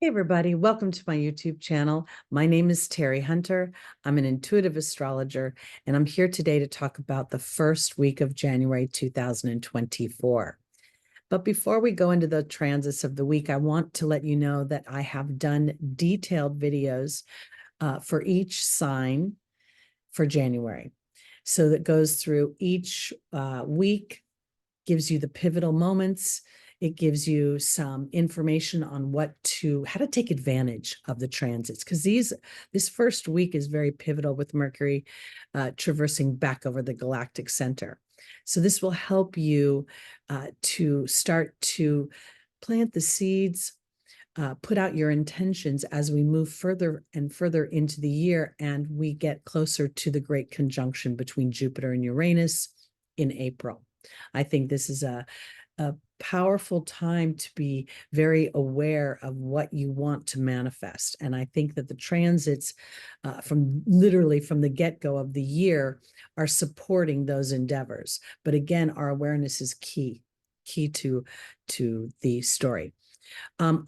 Hey everybody, welcome to my YouTube channel. My name is Teri Hunter. I'm an intuitive astrologer, and I'm here today to talk about the first week of January 2024. But before we go into the transits of the week, I want to let you know that I have done detailed videos for each sign for January. So that goes through each week, gives you the pivotal moments. It gives you some information on how to take advantage of the transits, because this first week is very pivotal with Mercury traversing back over the galactic center. So this will help you to start to plant the seeds, put out your intentions as we move further and further into the year, and we get closer to the great conjunction between Jupiter and Uranus in April. I think this is a powerful time to be very aware of what you want to manifest. And I think that the transits from the get-go of the year are supporting those endeavors. But again, our awareness is key to the story.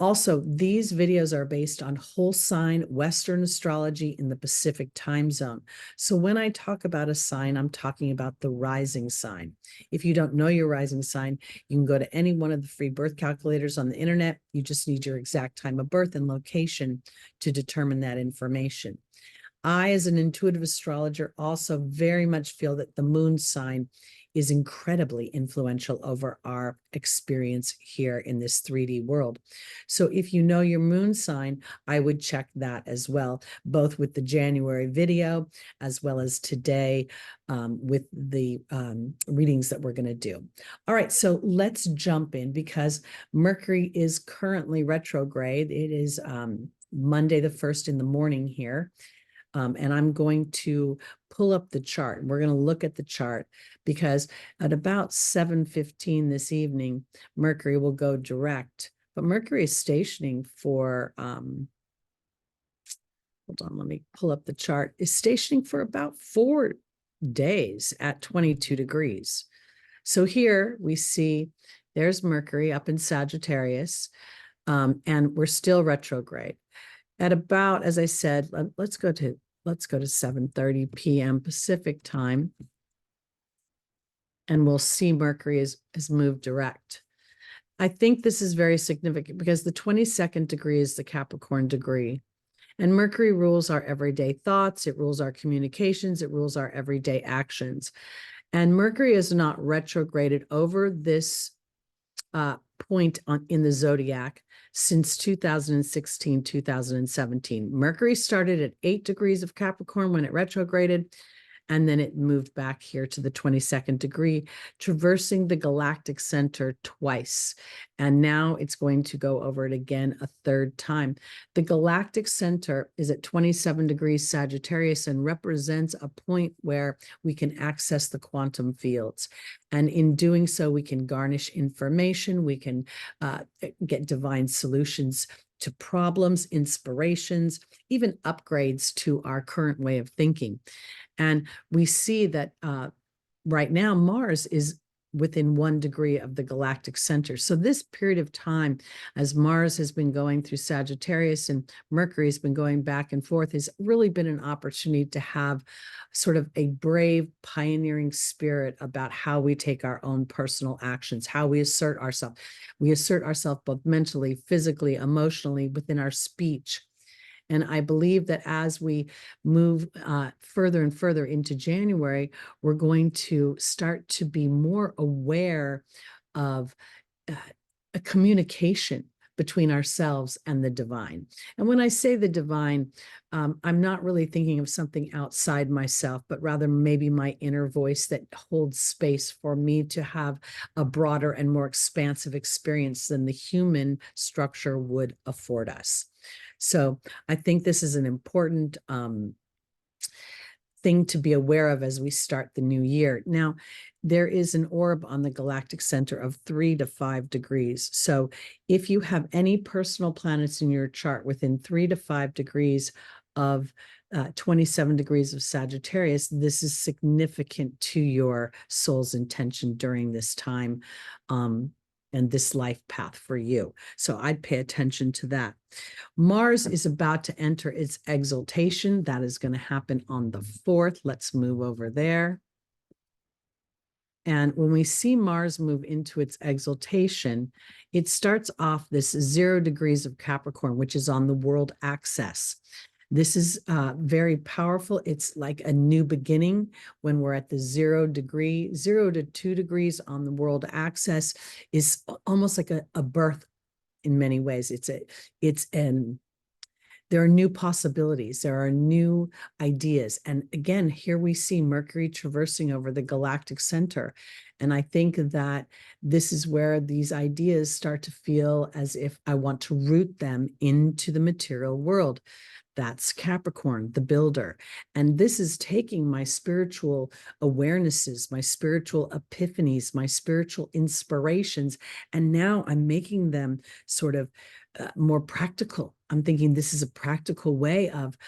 Also, these videos are based on whole sign Western astrology in the Pacific time zone. So when I talk about a sign, I'm talking about the rising sign. If you don't know your rising sign, you can go to any one of the free birth calculators on the internet. You just need your exact time of birth and location to determine that information. I, as an intuitive astrologer, also very much feel that the moon sign is incredibly influential over our experience here in this 3D world. So if you know your moon sign, I would check that as well, both with the January video as well as today with the readings that we're going to do. All right, so let's jump in, because Mercury is currently retrograde. It is Monday the 1st in the morning here. And I'm going to pull up the chart. We're going to look at the chart, because at about 7:15 this evening, Mercury will go direct. But Mercury is stationing for, hold on, let me pull up the chart, is stationing for about 4 days at 22 degrees. So here we see there's Mercury up in Sagittarius, and we're still retrograde. At about, as I said, let's go to 7:30 p.m. Pacific time, and we'll see Mercury has moved direct. I think this is very significant because the 22nd degree is the Capricorn degree, and Mercury rules our everyday thoughts, it rules our communications, it rules our everyday actions. And Mercury is not retrograded over this point in the Zodiac since 2016, 2017. Mercury started at 8 degrees of Capricorn when it retrograded, and then it moved back here to the 22nd degree, traversing the galactic center twice. And now it's going to go over it again a third time. The galactic center is at 27 degrees Sagittarius and represents a point where we can access the quantum fields. And in doing so, we can garnish information, we can get divine solutions to problems, inspirations, even upgrades to our current way of thinking. And we see that right now Mars is within 1 degree of the galactic center. So this period of time, as Mars has been going through Sagittarius and Mercury has been going back and forth, has really been an opportunity to have sort of a brave, pioneering spirit about how we take our own personal actions, how we assert ourselves. We assert ourselves both mentally, physically, emotionally, within our speech. And I believe that as we move further and further into January, we're going to start to be more aware of a communication between ourselves and the divine. And when I say the divine, I'm not really thinking of something outside myself, but rather maybe my inner voice that holds space for me to have a broader and more expansive experience than the human structure would afford us. So I think this is an important thing to be aware of as we start the new year. Now, there is an orb on the galactic center of 3 to 5 degrees. So if you have any personal planets in your chart within 3 to 5 degrees of 27 degrees of Sagittarius, this is significant to your soul's intention during this time. and this life path for you. So I'd pay attention to that. Mars is about to enter its exaltation. That is going to happen on the 4th. Let's move over there. And when we see Mars move into its exaltation, it starts off this 0 degrees of Capricorn, which is on the world axis. This is very powerful. It's like a new beginning when we're at the 0 to 2 degrees on the world axis is almost like a birth in many ways. There are new possibilities. There are new ideas. And again, here we see Mercury traversing over the galactic center. And I think that this is where these ideas start to feel as if I want to root them into the material world. That's Capricorn, the builder. And this is taking my spiritual awarenesses, my spiritual epiphanies, my spiritual inspirations, and now I'm making them sort of more practical. I'm thinking this is a practical way of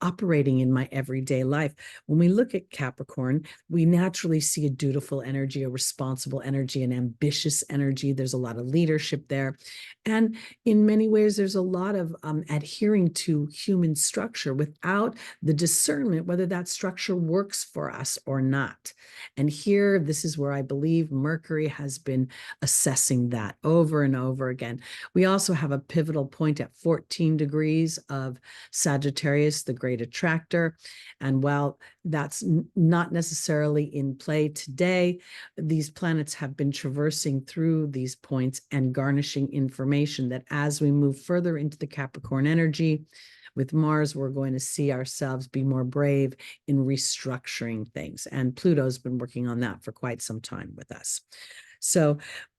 operating in my everyday life. When we look at Capricorn, we naturally see a dutiful energy, a responsible energy, an ambitious energy. There's a lot of leadership there. And in many ways, there's a lot of adhering to human structure without the discernment whether that structure works for us or not. And here, this is where I believe Mercury has been assessing that over and over again. We also have a pivotal point at 14 degrees of Sagittarius, the great attractor. And while that's not necessarily in play today, these planets have been traversing through these points and garnishing information that as we move further into the Capricorn energy, with Mars, we're going to see ourselves be more brave in restructuring things. And Pluto's been working on that for quite some time with us. So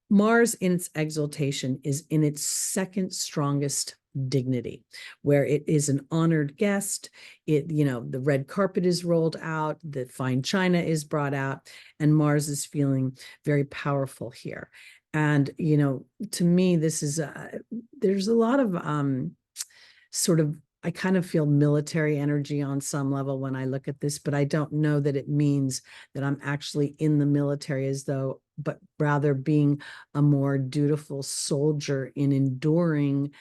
Mars in its exaltation is in its second strongest dignity, where it is an honored guest. The red carpet is rolled out, the fine china is brought out, and Mars is feeling very powerful here. And, to me, this is, there's a lot of I kind of feel military energy on some level when I look at this, but I don't know that it means that I'm actually in the military but rather being a more dutiful soldier in enduring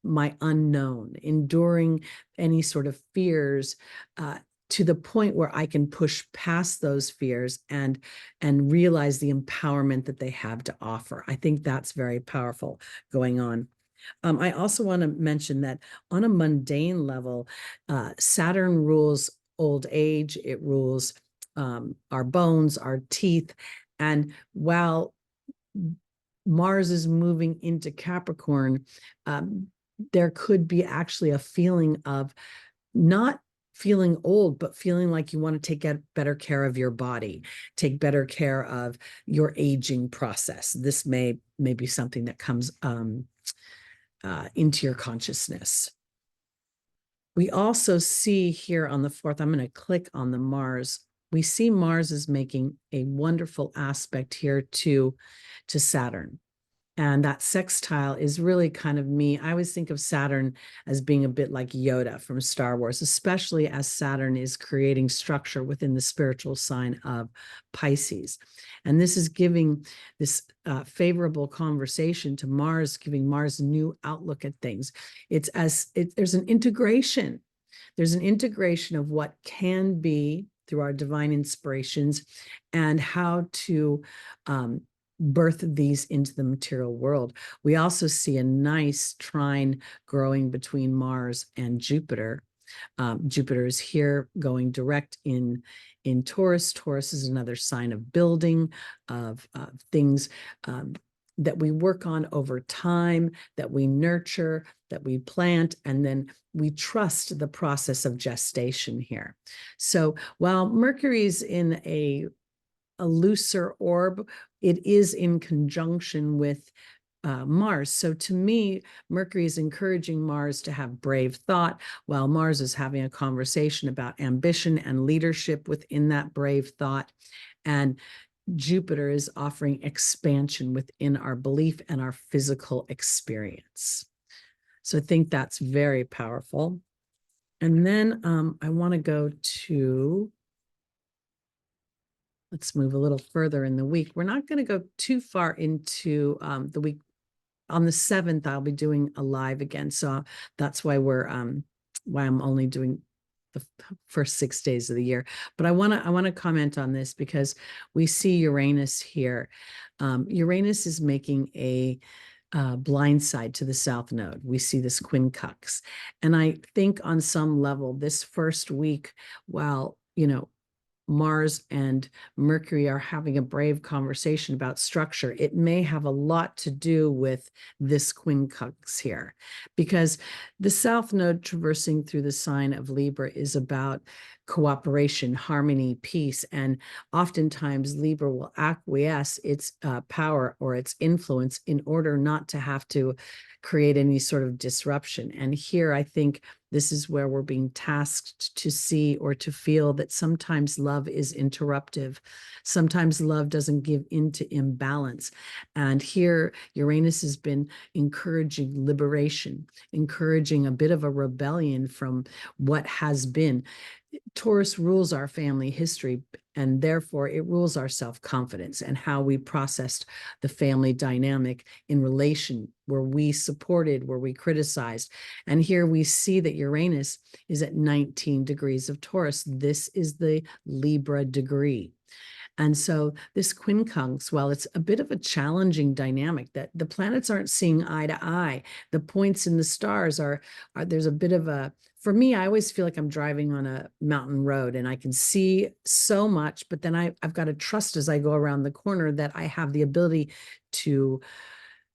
my unknown, enduring any sort of fears, to the point where I can push past those fears and realize the empowerment that they have to offer. I think that's very powerful going on. I also want to mention that on a mundane level, Saturn rules old age. It rules our bones, our teeth. And while Mars is moving into Capricorn, there could be actually a feeling of not feeling old, but feeling like you want to take better care of your body, take better care of your aging process. This may be something that comes into your consciousness. We also see here on the 4th, I'm going to click on the Mars. We see Mars is making a wonderful aspect here to Saturn. And that sextile is really kind of me. I always think of Saturn as being a bit like Yoda from Star Wars, especially as Saturn is creating structure within the spiritual sign of Pisces. And this is giving this favorable conversation to Mars, giving Mars a new outlook at things. There's an integration. There's an integration of what can be through our divine inspirations and how to birth these into the material world. We also see a nice trine growing between Mars and Jupiter. Jupiter is here going direct in Taurus. Taurus is another sign of building, of things that we work on over time, that we nurture, that we plant, and then we trust the process of gestation here. So while Mercury's in a looser orb, it is in conjunction with Mars. So to me, Mercury is encouraging Mars to have brave thought, while Mars is having a conversation about ambition and leadership within that brave thought. And Jupiter is offering expansion within our belief and our physical experience. So I think that's very powerful. And then I want to go to, let's move a little further in the week. We're not going to go too far into the week. On the 7th, I'll be doing a live again. So that's why why I'm only doing the first 6 days of the year. But I want to comment on this because we see Uranus here. Uranus is making a blind side to the south node. We see this quincunx. And I think on some level, this first week, while, Mars and Mercury are having a brave conversation about structure, it may have a lot to do with this quincunx here, because the south node traversing through the sign of Libra is about cooperation, harmony, peace, and oftentimes Libra will acquiesce its power or its influence in order not to have to create any sort of disruption. And here I think this is where we're being tasked to see or to feel that sometimes love is interruptive. Sometimes love doesn't give into imbalance. And here Uranus has been encouraging liberation, encouraging a bit of a rebellion from what has been. Taurus rules our family history, and therefore it rules our self-confidence and how we processed the family dynamic in relation, where we supported, where we criticized. And here we see that Uranus is at 19 degrees of Taurus. This is the Libra degree. And so this quincunx, while it's a bit of a challenging dynamic that the planets aren't seeing eye to eye, the points in the stars are there's a bit of a, for me, I always feel like I'm driving on a mountain road and I can see so much, but then I've got to trust as I go around the corner that I have the ability to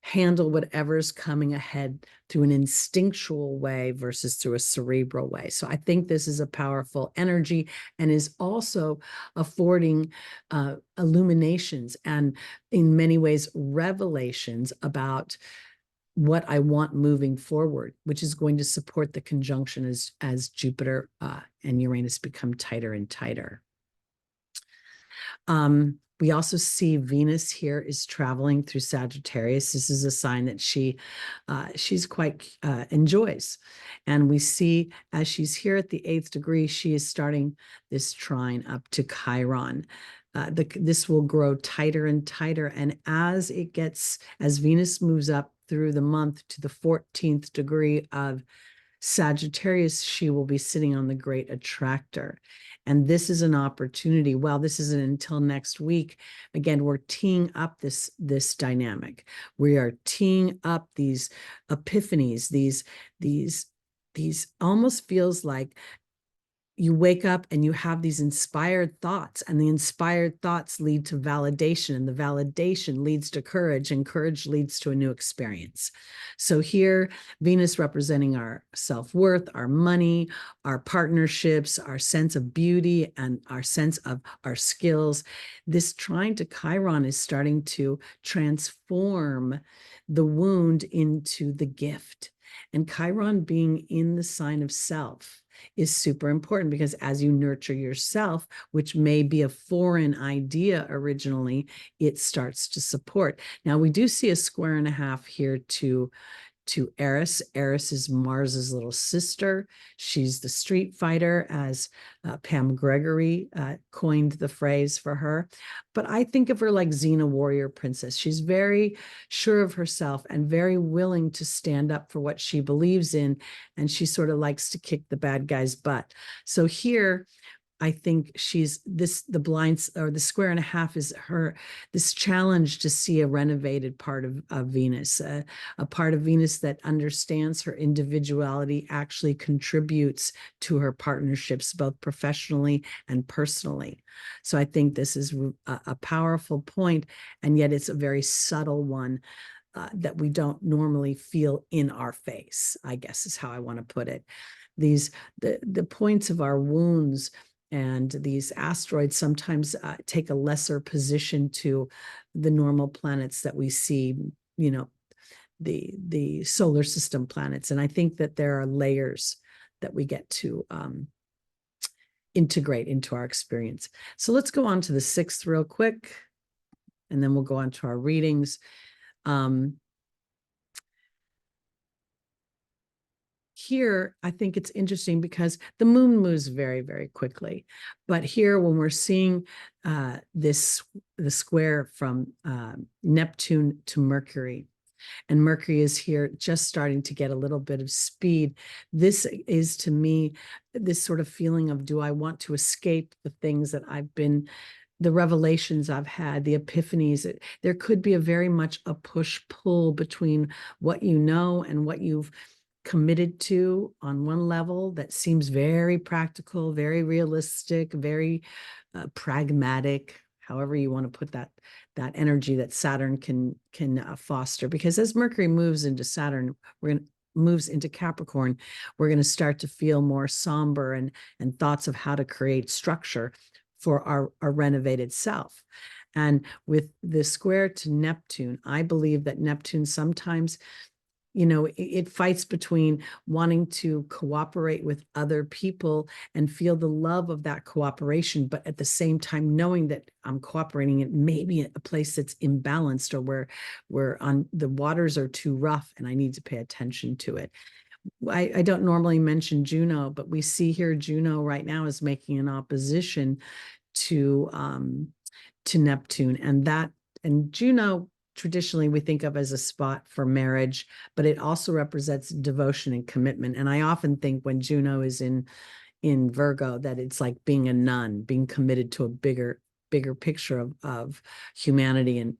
handle whatever's coming ahead through an instinctual way versus through a cerebral way. So I think this is a powerful energy and is also affording illuminations and in many ways revelations about what I want moving forward, which is going to support the conjunction as Jupiter and Uranus become tighter and tighter. We also see Venus here is traveling through Sagittarius. This is a sign that she's quite enjoys. And we see as she's here at the 8th degree, she is starting this trine up to Chiron. This will grow tighter and tighter. And as Venus moves up through the month to the 14th degree of Sagittarius, she will be sitting on the great attractor. And this is an opportunity. Well, this isn't until next week. Again, we're teeing up this dynamic. We are teeing up these epiphanies, these almost feels like you wake up and you have these inspired thoughts, and the inspired thoughts lead to validation, and the validation leads to courage, and courage leads to a new experience. So here, Venus representing our self-worth, our money, our partnerships, our sense of beauty, and our sense of our skills. This trine to Chiron is starting to transform the wound into the gift. And Chiron being in the sign of self is super important, because as you nurture yourself, which may be a foreign idea originally, it starts to support. Now, we do see a square and a half here to Eris. Eris is Mars's little sister. She's the street fighter, as Pam Gregory coined the phrase for her. But I think of her like Xena, warrior princess. She's very sure of herself and very willing to stand up for what she believes in. And she sort of likes to kick the bad guy's butt. So here, I think the blinds, or the square and a half, is this challenge to see a renovated part of Venus, a part of Venus that understands her individuality, actually contributes to her partnerships, both professionally and personally. So I think this is a powerful point, and yet it's a very subtle one that we don't normally feel in our face, I guess is how I want to put it. The points of our wounds and these asteroids sometimes take a lesser position to the normal planets that we see, the solar system planets. And I think that there are layers that we get to integrate into our experience. So let's go on to the 6th real quick, and then we'll go on to our readings. here, I think it's interesting because the moon moves very, very quickly. But here, when we're seeing the square from Neptune to Mercury, and Mercury is here just starting to get a little bit of speed. This is, to me, this sort of feeling of, do I want to escape the things that I've been, the revelations I've had, the epiphanies? There could be a very much a push-pull between what you know and what you've committed to on one level that seems very practical, very realistic, very pragmatic, however you want to put that energy that Saturn can foster. Because as Mercury moves into Saturn, moves into Capricorn, we're going to start to feel more somber and thoughts of how to create structure for our renovated self. And with the square to Neptune, I believe that Neptune sometimes, you know, it fights between wanting to cooperate with other people and feel the love of that cooperation, but at the same time knowing that I'm cooperating it maybe a place that's imbalanced, or where on the waters are too rough and I need to pay attention to it. I don't normally mention Juno, but we see here Juno right now is making an opposition to Neptune, and Juno traditionally we think of as a spot for marriage, but it also represents devotion and commitment. And I often think when Juno is in Virgo that it's like being a nun, being committed to a bigger picture of humanity. And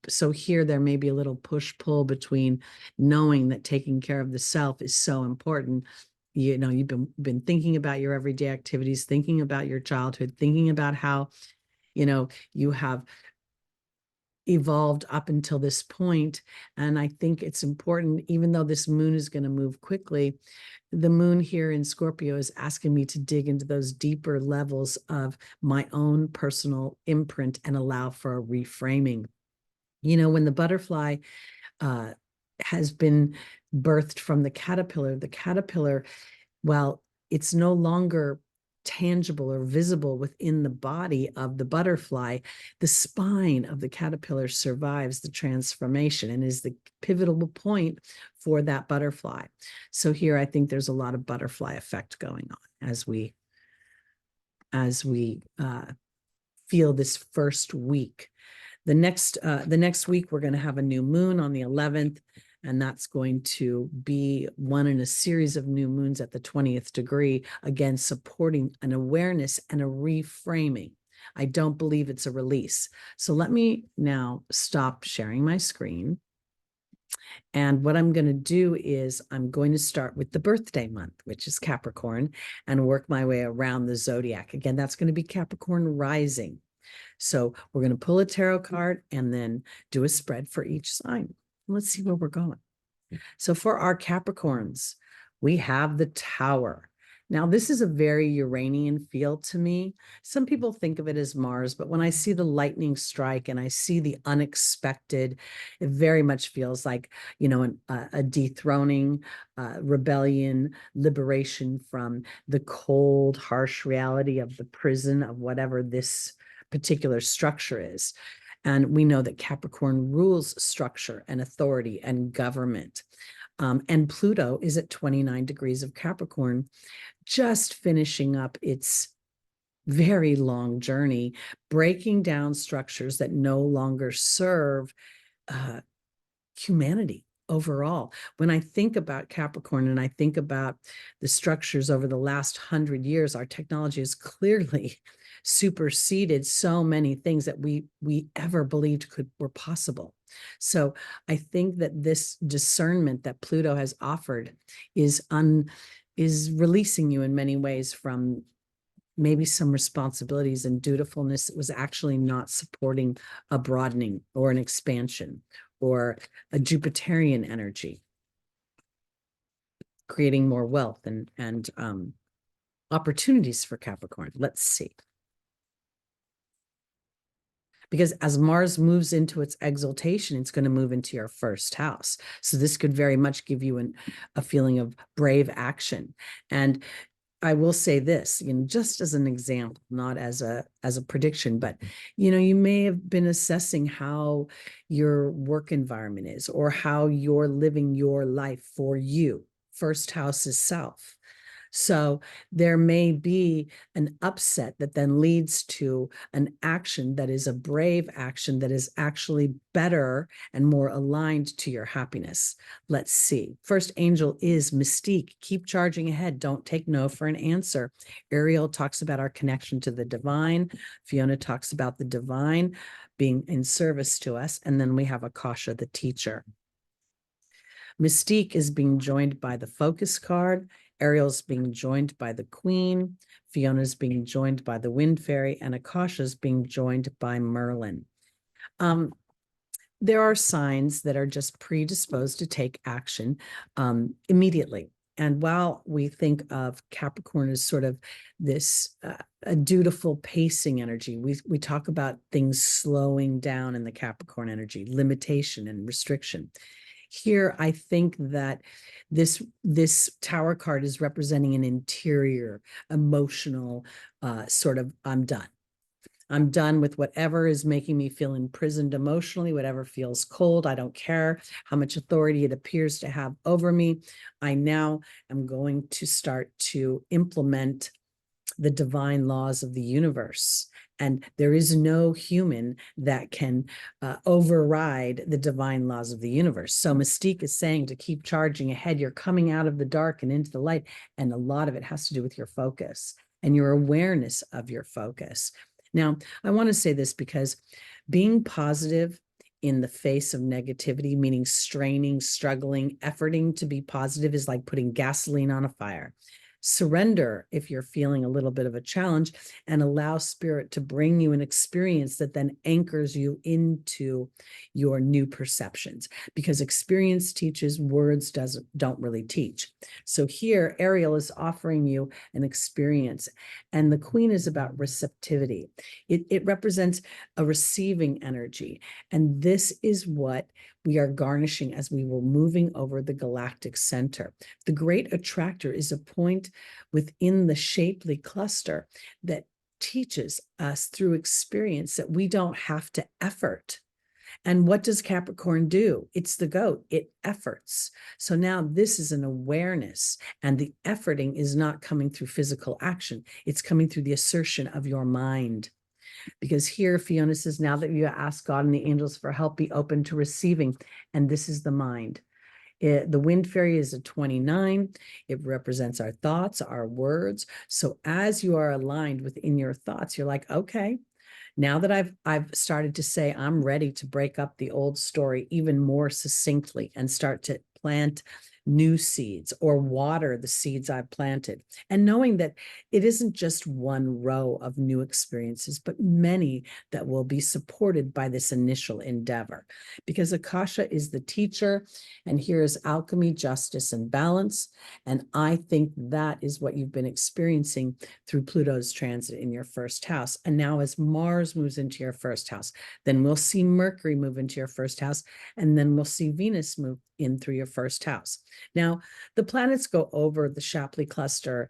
so here there may be a little push-pull between knowing that taking care of the self is so important. You know, you've been thinking about your everyday activities, thinking about your childhood, thinking about how, you know, you have evolved up until this point. And I think it's important, even though this moon is going to move quickly, the moon here in Scorpio is asking me to dig into those deeper levels of my own personal imprint and allow for a reframing. You know, when the butterfly has been birthed from the caterpillar, well, it's no longer tangible or visible within the body of the butterfly. The spine of the caterpillar survives the transformation and is the pivotal point for that butterfly. So here I think there's a lot of butterfly effect going on as we feel this first week. The next week we're going to have a new moon on the 11th. And that's going to be one in a series of new moons at the 20th degree, again, supporting an awareness and a reframing. I don't believe it's a release. So let me now stop sharing my screen. And what I'm going to do is I'm going to start with the birthday month, which is Capricorn, and work my way around the zodiac. Again, that's going to be Capricorn rising. So we're going to pull a tarot card and then do a spread for each sign. Let's see where we're going. So for our Capricorns, we have the Tower. Now, this is a very Uranian feel to me. Some people think of it as Mars, but when I see the lightning strike and I see the unexpected, it very much feels like, you know, a dethroning, rebellion, liberation from the cold, harsh reality of the prison of whatever this particular structure is. And we know that Capricorn rules structure and authority and government. And Pluto is at 29 degrees of Capricorn, just finishing up its very long journey, breaking down structures that no longer serve humanity overall. When I think about Capricorn and I think about the structures over the last 100 years, our technology has clearly superseded so many things that we ever believed were possible. So I think that this discernment that Pluto has offered is releasing you in many ways from maybe some responsibilities and dutifulness that was actually not supporting a broadening or an expansion or a Jupiterian energy, creating more wealth and opportunities for Capricorn. Let's see. Because as Mars moves into its exaltation, it's going to move into your first house. So this could very much give you a feeling of brave action. And I will say this, you know, just as an example, not as a prediction, but, you know, you may have been assessing how your work environment is or how you're living your life for you. first house is self. So there may be an upset that then leads to an action that is a brave action that is actually better and more aligned to your happiness. Let's see. First angel is Mystique. Keep charging ahead. Don't take no for an answer. Ariel talks about our connection to the divine. Fiona talks about the divine being in service to us. And then we have Akasha, the teacher. Mystique is being joined by the focus card. Ariel's being joined by the Queen. Fiona's being joined by the Wind Fairy, and Akasha's being joined by Merlin. There are signs that are just predisposed to take action immediately. And while we think of Capricorn as sort of this a dutiful pacing energy, we talk about things slowing down in the Capricorn energy, limitation and restriction. Here, I think that this Tower card is representing an interior, emotional sort of, I'm done. I'm done with whatever is making me feel imprisoned emotionally, whatever feels cold. I don't care how much authority it appears to have over me. I now am going to start to implement the divine laws of the universe. And there is no human that can override the divine laws of the universe. So Mystique is saying to keep charging ahead. You're coming out of the dark and into the light. And a lot of it has to do with your focus and your awareness of your focus. Now, I want to say this because being positive in the face of negativity, meaning straining, struggling, efforting to be positive, is like putting gasoline on a fire. Surrender if you're feeling a little bit of a challenge, and allow spirit to bring you an experience that then anchors you into your new perceptions, because experience teaches, words don't really teach. So here Ariel is offering you an experience, and the Queen is about receptivity. It represents a receiving energy, and this is what we are garnishing as we were moving over the galactic center. The great attractor is a point within the shapely cluster that teaches us through experience that we don't have to effort. And what does Capricorn do? It's the goat. It efforts. So now this is an awareness, and the efforting is not coming through physical action. It's coming through the assertion of your mind. Because here Fiona says, now that you ask God and the angels for help, be open to receiving. And this is the mind. The Wind Fairy is a 29. It represents our thoughts, our words. So as you are aligned within your thoughts, you're like, okay, now that I've started to say I'm ready to break up the old story even more succinctly and start to plant new seeds or water the seeds I've planted, and knowing that it isn't just one row of new experiences, but many that will be supported by this initial endeavor. Because Akasha is the teacher, and here is alchemy, justice, and balance. And I think that is what you've been experiencing through Pluto's transit in your first house. And now as Mars moves into your first house, then we'll see Mercury move into your first house, and then we'll see Venus move in through your first house. Now, the planets go over the Shapley cluster,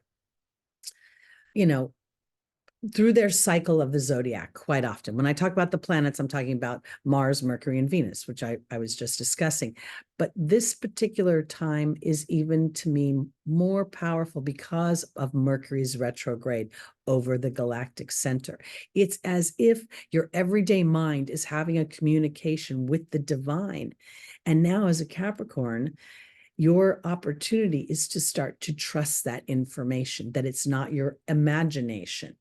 through their cycle of the zodiac quite often. When I talk about the planets, I'm talking about Mars, Mercury, and Venus, which I was just discussing. But this particular time is even to me more powerful because of Mercury's retrograde over the galactic center. It's as if your everyday mind is having a communication with the divine. And now as a Capricorn, your opportunity is to start to trust that information, that it's not your imagination.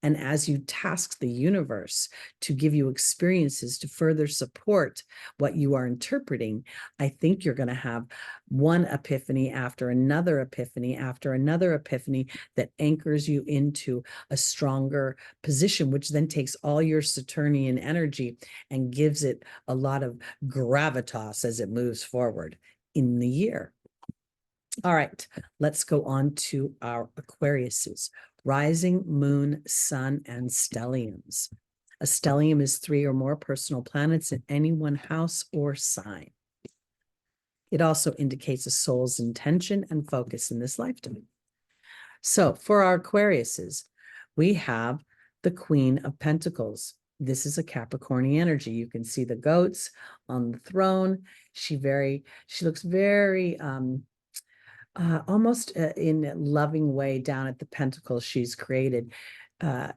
And as you task the universe to give you experiences to further support what you are interpreting, I think you're going to have one epiphany after another epiphany after another epiphany that anchors you into a stronger position, which then takes all your Saturnian energy and gives it a lot of gravitas as it moves forward in the year. All right, let's go on to our Aquariuses. Rising, moon, sun, and stelliums. A stellium is 3 or more personal planets in any one house or sign. It also indicates a soul's intention and focus in this lifetime. So for our Aquariuses, we have the Queen of Pentacles. This is a Capricornian energy. You can see the goats on the throne. She looks very almost in a loving way down at the pentacles she's created.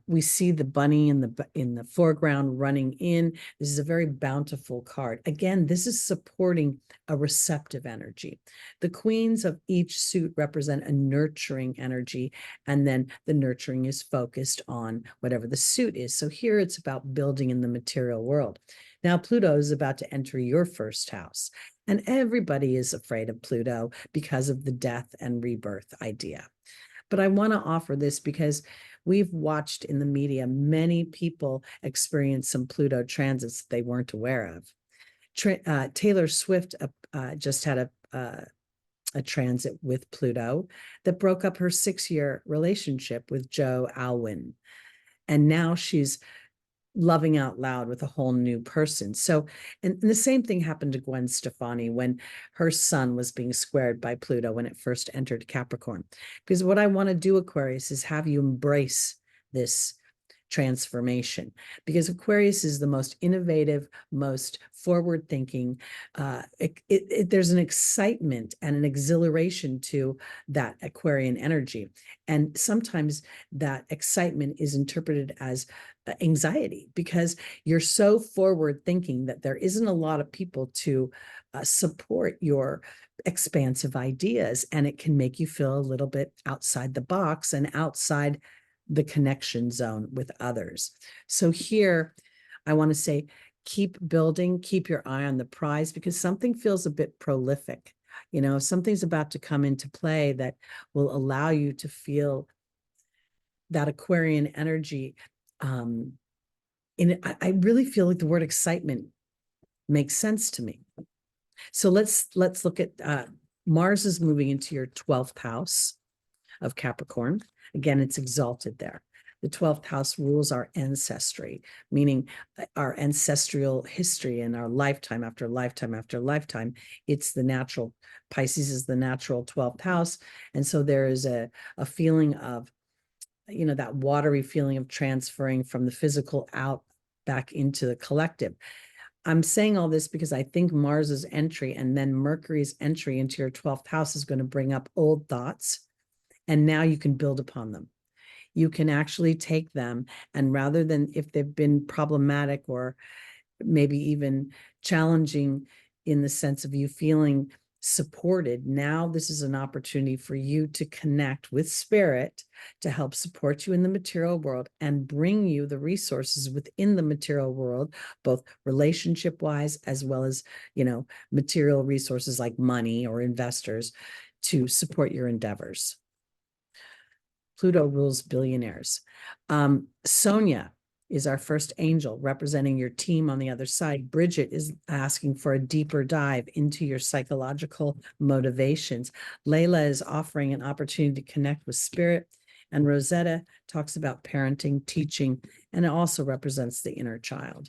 We see the bunny in the foreground running in. This is a very bountiful card. Again, this is supporting a receptive energy. The queens of each suit represent a nurturing energy, and then the nurturing is focused on whatever the suit is. So here it's about building in the material world. Now, Pluto is about to enter your first house, and everybody is afraid of Pluto because of the death and rebirth idea. But I want to offer this because we've watched in the media many people experience some Pluto transits they weren't aware of. Taylor Swift just had a transit with Pluto that broke up her 6-year relationship with Joe Alwyn. And now she's loving out loud with a whole new person. So, and the same thing happened to Gwen Stefani when her sun was being squared by Pluto when it first entered Capricorn. Because what I want to do, Aquarius, is have you embrace this transformation, because Aquarius is the most innovative, most forward-thinking. There's an excitement and an exhilaration to that Aquarian energy. And sometimes that excitement is interpreted as anxiety because you're so forward-thinking that there isn't a lot of people to support your expansive ideas, and it can make you feel a little bit outside the box and outside the connection zone with others. So here, I want to say, keep building, keep your eye on the prize, because something feels a bit prolific. You know, something's about to come into play that will allow you to feel that Aquarian energy. I really feel like the word excitement makes sense to me. So let's look at Mars is moving into your 12th house of Capricorn. Again, it's exalted there. The 12th house rules our ancestry, meaning our ancestral history and our lifetime after lifetime after lifetime. It's the natural, Pisces is the natural 12th house. And so there is a feeling of, you know, that watery feeling of transferring from the physical out back into the collective. I'm saying all this because I think Mars's entry and then Mercury's entry into your 12th house is going to bring up old thoughts. And now you can build upon them. You can actually take them, and rather than if they've been problematic or maybe even challenging in the sense of you feeling supported, now this is an opportunity for you to connect with spirit to help support you in the material world and bring you the resources within the material world, both relationship wise as well as, you know, material resources like money or investors to support your endeavors. Pluto rules billionaires. Sonia is our first angel representing your team on the other side. Bridget is asking for a deeper dive into your psychological motivations. Layla is offering an opportunity to connect with spirit. And Rosetta talks about parenting, teaching, and it also represents the inner child.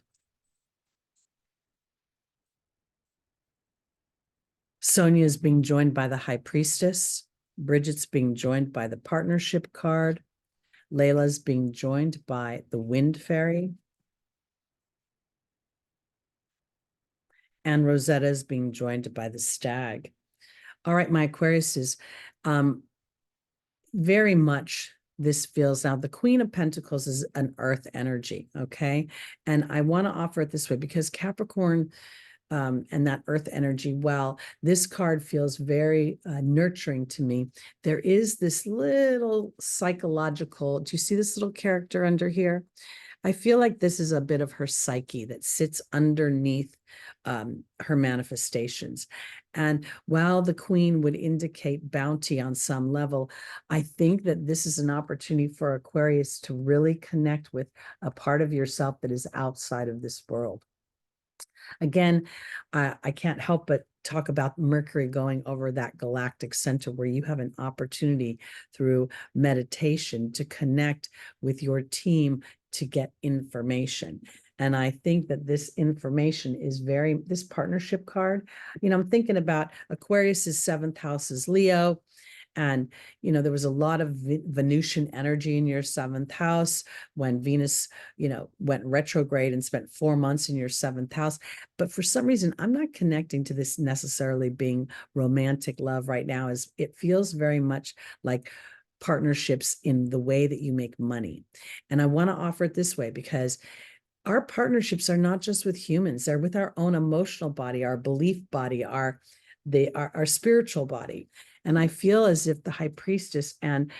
Sonia is being joined by the High Priestess. Bridget's being joined by the Partnership card. Layla's being joined by the Wind Fairy. And Rosetta is being joined by the Stag. All right, my Aquariuses, very much this feels, now the Queen of Pentacles is an earth energy, okay? And I want to offer it this way because Capricorn and that earth energy, well, this card feels very nurturing to me. There is this little psychological, do you see this little character under here? I feel like this is a bit of her psyche that sits underneath her manifestations. And while the Queen would indicate bounty on some level, I think that this is an opportunity for Aquarius to really connect with a part of yourself that is outside of this world. Again, I can't help but talk about Mercury going over that galactic center where you have an opportunity through meditation to connect with your team to get information. And I think that this information is this partnership card, you know, I'm thinking about Aquarius's 7th house is Leo, And, there was a lot of Venusian energy in your 7th house when Venus, went retrograde and spent 4 months in your 7th house. But for some reason, I'm not connecting to this necessarily being romantic love right now, as it feels very much like partnerships in the way that you make money. And I want to offer it this way because our partnerships are not just with humans, they're with our own emotional body, our belief body, our spiritual body. And I feel as if the High Priestess and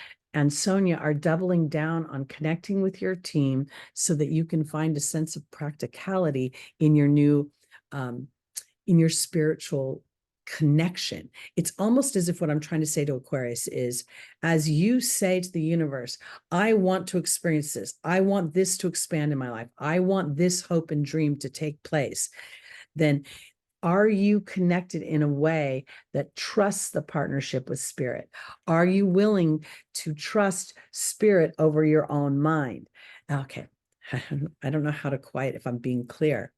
Sonia are doubling down on connecting with your team so that you can find a sense of practicality in your new, in your spiritual connection. It's almost as if what I'm trying to say to Aquarius is, as you say to the universe, I want to experience this. I want this to expand in my life. I want this hope and dream to take place. Then are you connected in a way that trusts the partnership with spirit? Are you willing to trust spirit over your own mind? Okay. I don't know how to quiet if I'm being clear.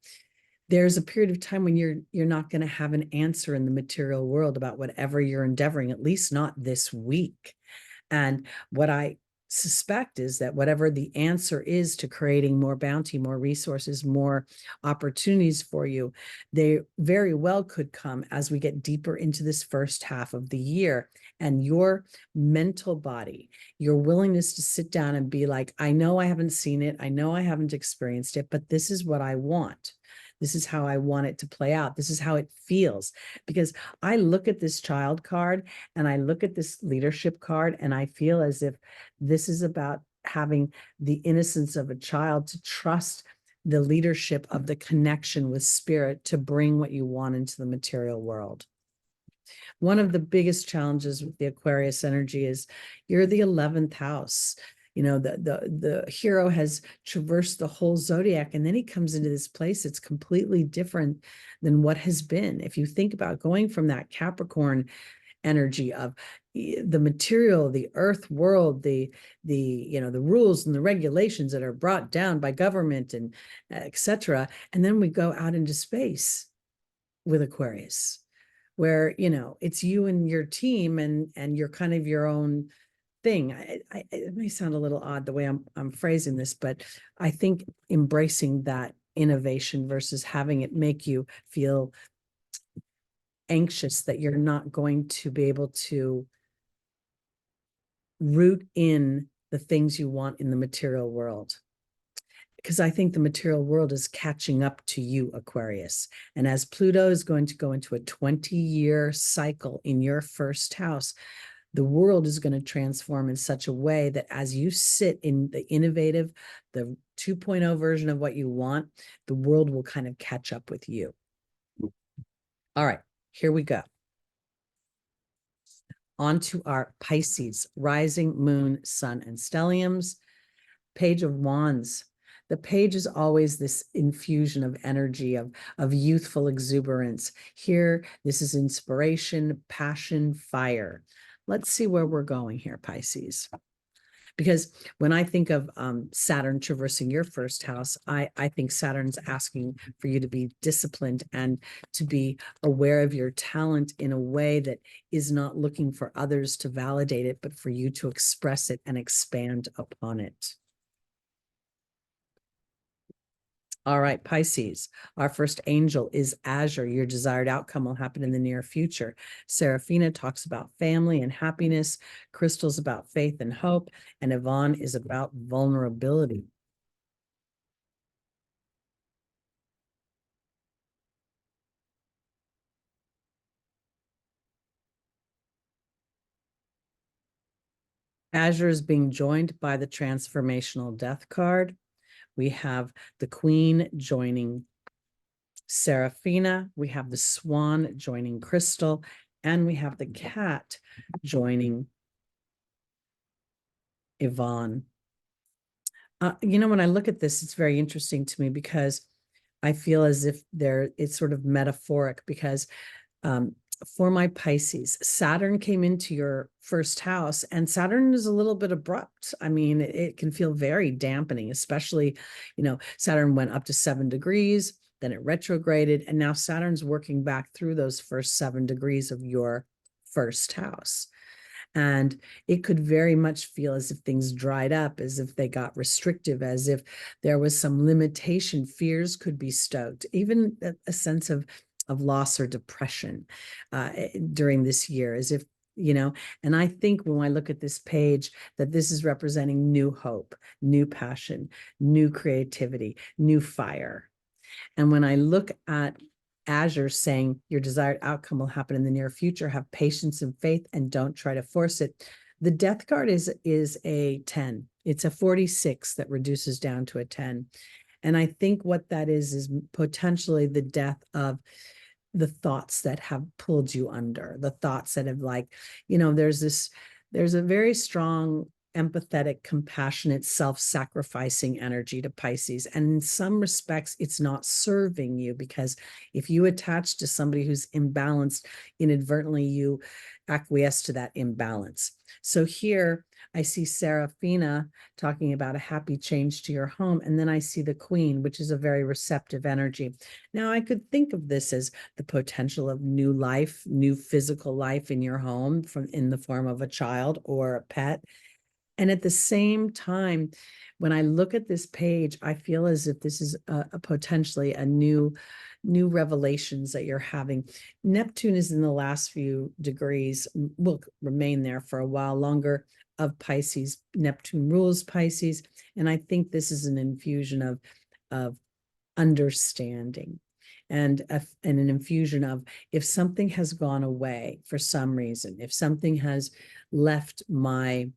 There's a period of time when you're not going to have an answer in the material world about whatever you're endeavoring, at least not this week. And what I suspect is that whatever the answer is to creating more bounty, more resources, more opportunities for you, they very well could come as we get deeper into this first half of the year. And your mental body, your willingness to sit down and be like, I know I haven't seen it, I know I haven't experienced it, but this is what I want. This is how I want it to play out. This is how it feels. Because I look at this child card and I look at this leadership card and I feel as if this is about having the innocence of a child to trust the leadership of the connection with spirit to bring what you want into the material world. One of the biggest challenges with the Aquarius energy is you're the 11th house. The hero has traversed the whole zodiac, and then he comes into this place it's completely different than what has been. If you think about going from that Capricorn energy of the material, the earth world, the rules and the regulations that are brought down by government and etc., and then we go out into space with Aquarius, where it's you and your team, and you're kind of your own thing. It may sound a little odd the way I'm phrasing this, but I think embracing that innovation versus having it make you feel anxious that you're not going to be able to root in the things you want in the material world. Because I think the material world is catching up to you, Aquarius. And as Pluto is going to go into a 20-year cycle in your first house, the world is going to transform in such a way that as you sit in the innovative, the 2.0 version of what you want, the world will kind of catch up with you. All right, here we go. On to our Pisces, rising, moon, sun, and stelliums. Page of Wands. The page is always this infusion of energy, of youthful exuberance. Here, this is inspiration, passion, fire. Let's see where we're going here, Pisces. Because when I think of Saturn traversing your first house, I think Saturn's asking for you to be disciplined and to be aware of your talent in a way that is not looking for others to validate it, but for you to express it and expand upon it. All right, Pisces, our first angel is Azure. Your desired outcome will happen in the near future. Seraphina talks about family and happiness. Crystal's about faith and hope. And Yvonne is about vulnerability. Azure is being joined by the transformational death card. We have the Queen joining Seraphina. We have the Swan joining Crystal. And we have the Cat joining Yvonne. When I look at this, it's very interesting to me because I feel as if it's sort of metaphoric because for my Pisces, Saturn came into your first house, and Saturn is a little bit abrupt. I mean, it can feel very dampening, especially, Saturn went up to 7 degrees, then it retrograded, and now Saturn's working back through those first 7 degrees of your first house. And it could very much feel as if things dried up, as if they got restrictive, as if there was some limitation. Fears could be stoked, even a sense of loss or depression during this year, as if, and I think when I look at this page, that this is representing new hope, new passion, new creativity, new fire. And when I look at Azure saying your desired outcome will happen in the near future, have patience and faith and don't try to force it. The death card is a 10. It's a 46 that reduces down to a 10. And I think what that is potentially the death of the thoughts that have pulled you under, the thoughts that have there's a very strong empathetic, compassionate, self-sacrificing energy to Pisces. And in some respects, it's not serving you, because if you attach to somebody who's imbalanced, inadvertently you acquiesce to that imbalance. So here I see Seraphina talking about a happy change to your home. And then I see the Queen, which is a very receptive energy. Now I could think of this as the potential of new life, new physical life in your home in the form of a child or a pet. And at the same time, when I look at this page, I feel as if this is a potentially a new revelations that you're having. Neptune is in the last few degrees, will remain there for a while longer, of Pisces. Neptune rules Pisces. And I think this is an infusion of understanding and an infusion of, if something has gone away for some reason, if something has left my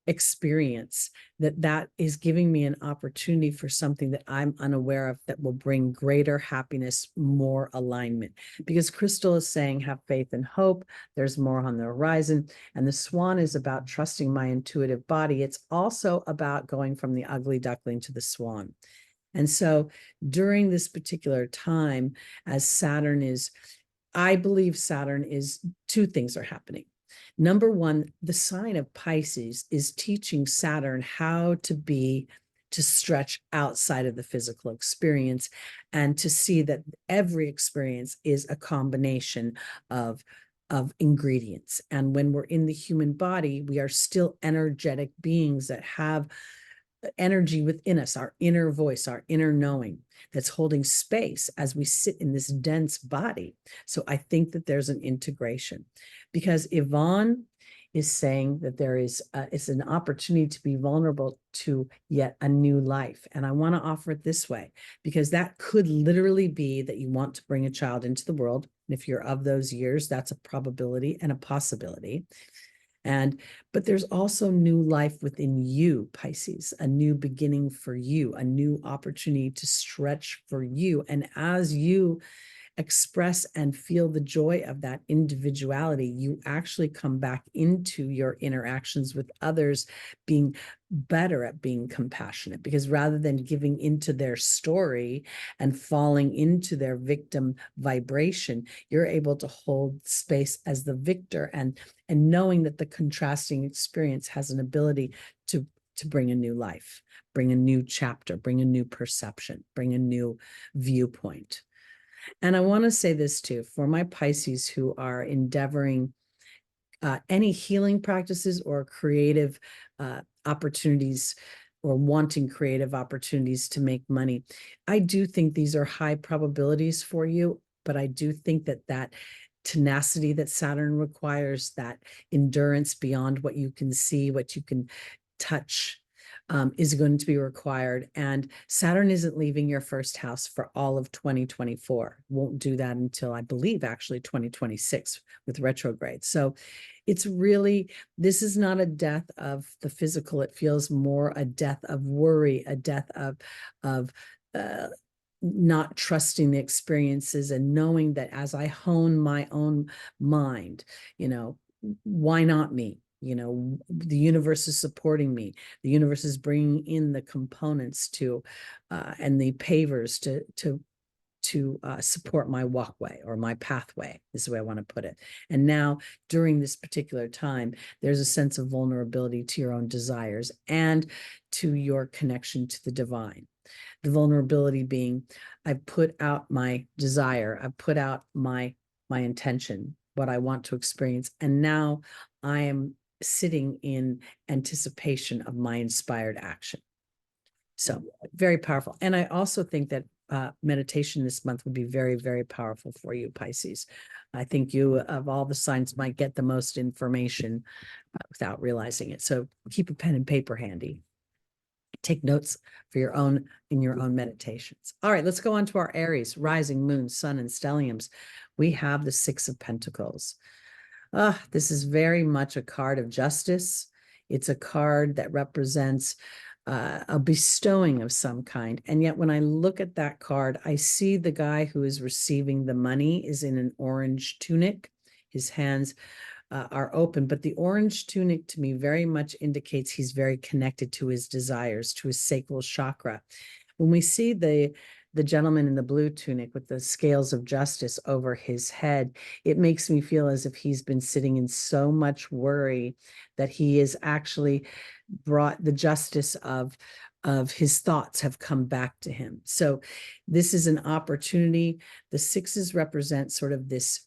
experience, that is giving me an opportunity for something that I'm unaware of that will bring greater happiness, more alignment. Because Crystal is saying, have faith and hope. There's more on the horizon. And the Swan is about trusting my intuitive body. It's also about going from the ugly duckling to the swan. And so during this particular time, as Saturn is, I believe Saturn is, two things are happening. Number one, the sign of Pisces is teaching Saturn how to stretch outside of the physical experience, and to see that every experience is a combination of ingredients. And when we're in the human body, we are still energetic beings that have energy within us, our inner voice, our inner knowing, that's holding space as we sit in this dense body. So I think that there's an integration, because Yvonne is saying that there is it's an opportunity to be vulnerable to yet a new life. And I want to offer it this way, because that could literally be that you want to bring a child into the world. And if you're of those years, that's a probability and a possibility. But there's also new life within you, Pisces, a new beginning for you, a new opportunity to stretch for you. And as you express and feel the joy of that individuality, you actually come back into your interactions with others being better at being compassionate, because rather than giving into their story and falling into their victim vibration, you're able to hold space as the victor, and knowing that the contrasting experience has an ability to bring a new life, bring a new chapter, bring a new perception, bring a new viewpoint. And I want to say this too, for my Pisces who are endeavoring any healing practices or creative opportunities, or wanting creative opportunities to make money. I do think these are high probabilities for you, but I do think that tenacity that Saturn requires, that endurance beyond what you can see, what you can touch, is going to be required. And Saturn isn't leaving your first house for all of 2024. Won't do that until, I believe, actually 2026 with retrograde. So it's really, this is not a death of the physical. It feels more a death of worry, a death of not trusting the experiences, and knowing that as I hone my own mind, why not me? The universe is supporting me. The universe is bringing in the components and the pavers to support my walkway, or my pathway, is the way I want to put it. And now, during this particular time, there's a sense of vulnerability to your own desires and to your connection to the divine. The vulnerability being, I've put out my desire, I've put out my intention, what I want to experience. And now I am sitting in anticipation of my inspired action. So very powerful. And I also think that meditation this month would be very, very powerful for you, Pisces. I think you, of all the signs, might get the most information without realizing it. So keep a pen and paper handy. Take notes for your own in your own meditations. All right, let's go on to our Aries, rising, moon, sun, and stelliums. We have the Six of Pentacles. This is very much a card of justice. It's a card that represents a bestowing of some kind. And yet when I look at that card, I see the guy who is receiving the money is in an orange tunic. His hands are open, but the orange tunic to me very much indicates he's very connected to his desires, to his sacral chakra. When we see the gentleman in the blue tunic with the scales of justice over his head, it makes me feel as if he's been sitting in so much worry that he is actually brought the justice of his thoughts have come back to him. So this is an opportunity. The sixes represent sort of this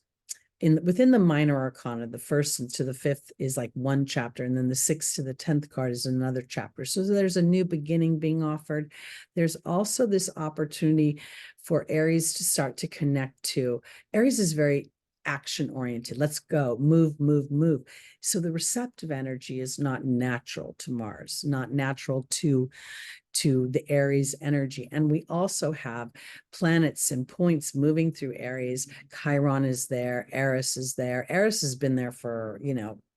within the minor arcana. The first to the fifth is like one chapter, and then the sixth to the 10th card is another chapter. So there's a new beginning being offered. There's also this opportunity for Aries to start to connect to. Aries is very action oriented. Let's go, move, move, move. So the receptive energy is not natural to Mars, not natural to the Aries energy. And we also have planets and points moving through Aries. Chiron is there, Eris is there. Eris has been there for,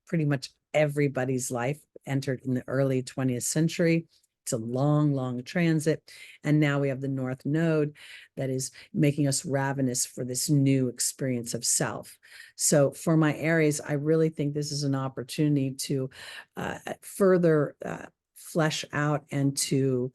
pretty much everybody's life, entered in the early 20th century. It's a long, long transit. And now we have the North Node that is making us ravenous for this new experience of self. So for my Aries, I really think this is an opportunity to further flesh out and to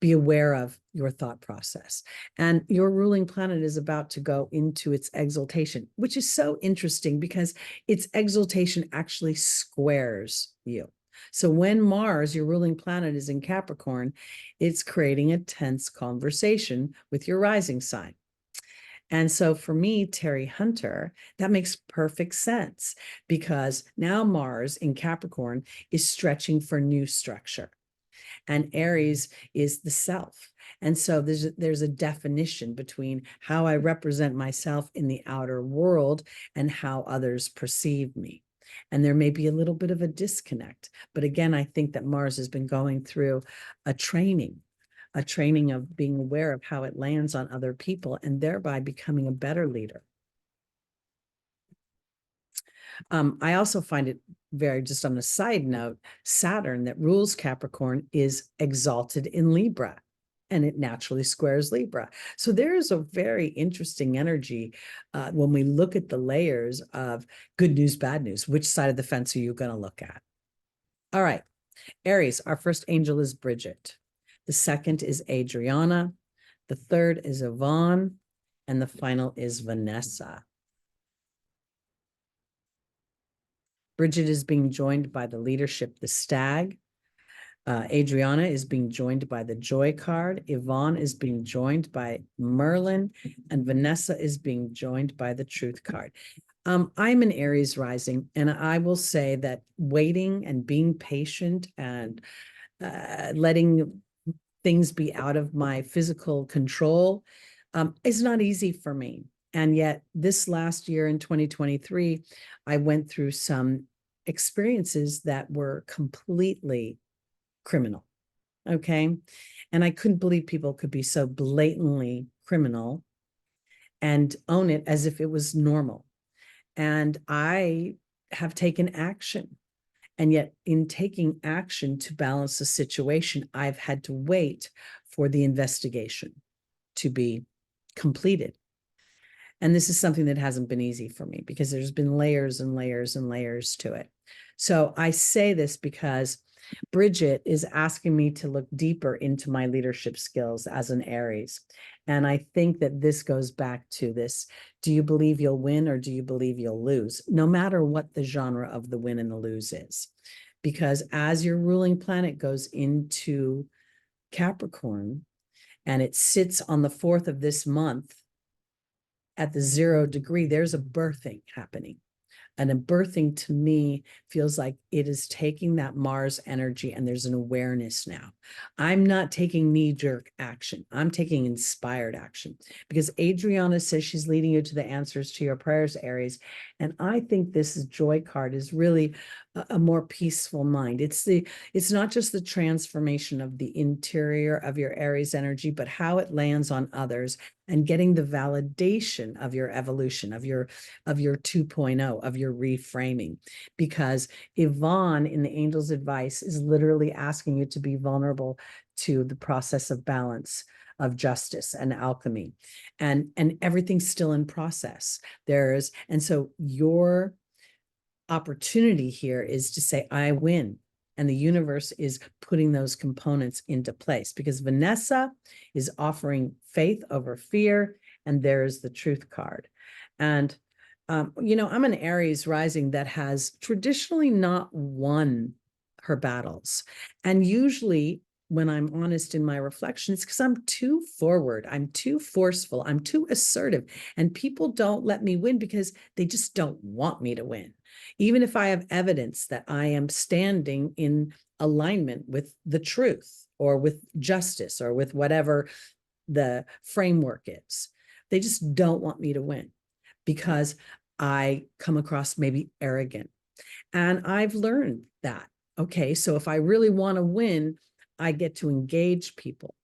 be aware of your thought process. And your ruling planet is about to go into its exaltation, which is so interesting because its exaltation actually squares you. So when Mars, your ruling planet, is in Capricorn, it's creating a tense conversation with your rising sign. And so for me, Teri Hunter, that makes perfect sense because now Mars in Capricorn is stretching for new structure, and Aries is the self. And so there's a definition between how I represent myself in the outer world and how others perceive me. And there may be a little bit of a disconnect. But again, I think that Mars has been going through a training of being aware of how it lands on other people and thereby becoming a better leader. I also find it very, just on a side note, Saturn that rules Capricorn is exalted in Libra, and it naturally squares Libra. So there is a very interesting energy when we look at the layers of good news, bad news. Which side of the fence are you going to look at? All right, Aries, our first angel is Bridget. The second is Adriana. The third is Yvonne. And the final is Vanessa. Bridget is being joined by the leadership, the stag. Adriana is being joined by the joy card. Yvonne is being joined by Merlin. And Vanessa is being joined by the truth card. I'm an Aries rising, and I will say that waiting and being patient and letting things be out of my physical control is not easy for me. And yet this last year in 2023, I went through some experiences that were completely criminal. Okay. And I couldn't believe people could be so blatantly criminal and own it as if it was normal. And I have taken action. And yet in taking action to balance the situation, I've had to wait for the investigation to be completed. And this is something that hasn't been easy for me because there's been layers and layers and layers to it. So I say this because Bridget is asking me to look deeper into my leadership skills as an Aries. And I think that this goes back to this. Do you believe you'll win or do you believe you'll lose? No matter what the genre of the win and the lose is. Because as your ruling planet goes into Capricorn and it sits on the 4th of this month, at the 0 degree, there's a birthing happening. And a birthing to me feels like it is taking that Mars energy and there's an awareness now. I'm not taking knee-jerk action. I'm taking inspired action because Adriana says she's leading you to the answers to your prayers, Aries. And I think this joy card is really a more peaceful mind. It's not just the transformation of the interior of your Aries energy, but how it lands on others and getting the validation of your evolution, of your 2.0, of your reframing. Because Yvonne in the Angel's Advice is literally asking you to be vulnerable to the process of balance, of justice and alchemy, and everything's still in process. And so your opportunity here is to say, I win. And the universe is putting those components into place because Vanessa is offering faith over fear. And there's the truth card. And, I'm an Aries rising that has traditionally not won her battles. And usually when I'm honest in my reflection, it's because I'm too forward, I'm too forceful, I'm too assertive, and people don't let me win because they just don't want me to win. Even if I have evidence that I am standing in alignment with the truth or with justice or with whatever the framework is, they just don't want me to win because I come across maybe arrogant. And I've learned that, okay, so if I really want to win, I get to engage people.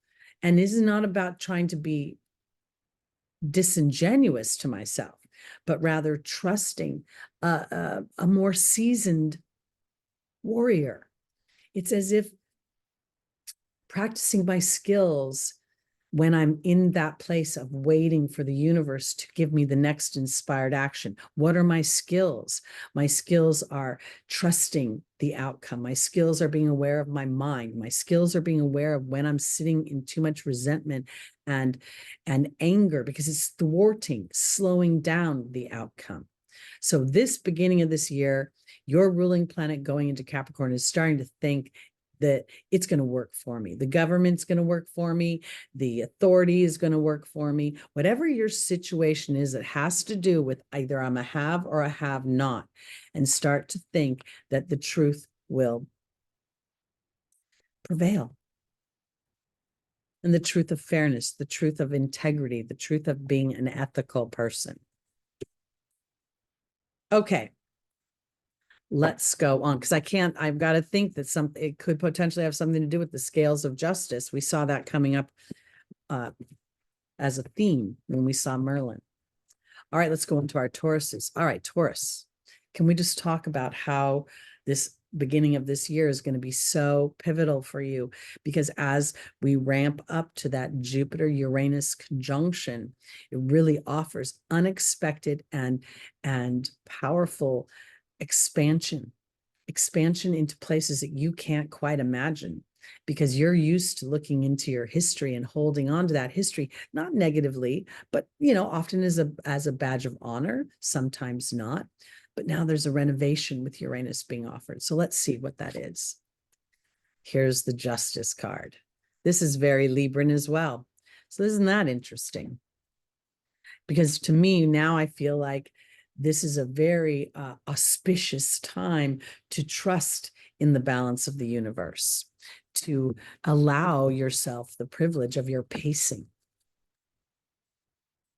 And this is not about trying to be disingenuous to myself, but rather trusting a more seasoned warrior. It's as if practicing my skills when I'm in that place of waiting for the universe to give me the next inspired action. What are my skills? My skills are trusting the outcome. My skills are being aware of my mind. My skills are being aware of when I'm sitting in too much resentment and anger because it's thwarting, slowing down the outcome. So this beginning of this year, your ruling planet going into Capricorn is starting to think that it's going to work for me. The government's going to work for me. The authority is going to work for me. Whatever your situation is, it has to do with either I'm a have or a have not, and start to think that the truth will prevail. And the truth of fairness, the truth of integrity, the truth of being an ethical person. Okay. Let's go on because I've got to think that it could potentially have something to do with the scales of justice. We saw that coming up as a theme when we saw Merlin. All right, let's go into our Tauruses. All right, Taurus, can we just talk about how this beginning of this year is going to be so pivotal for you? Because as we ramp up to that Jupiter-Uranus conjunction, it really offers unexpected and powerful expansion into places that you can't quite imagine because you're used to looking into your history and holding on to that history, not negatively, but often as a badge of honor, sometimes not. But now there's a renovation with Uranus being offered. So let's see what that is. Here's the Justice card. This is very Libran as well. So isn't that interesting? Because to me, now I feel like this is a very auspicious time to trust in the balance of the universe, to allow yourself the privilege of your pacing.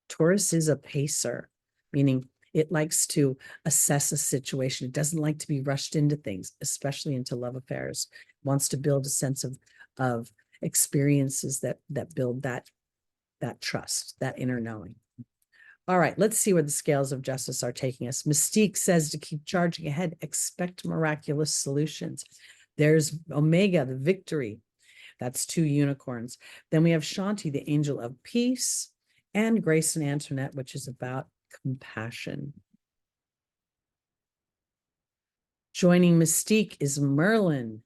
Taurus is a pacer, meaning it likes to assess a situation. It doesn't like to be rushed into things, especially into love affairs. It wants to build a sense of experiences that build that trust, that inner knowing. All right, let's see where the scales of justice are taking us. Mystique says to keep charging ahead, expect miraculous solutions. There's Omega, the victory. That's 2 unicorns. Then we have Shanti, the angel of peace, and Grace and Antoinette, which is about compassion. Joining Mystique is Merlin.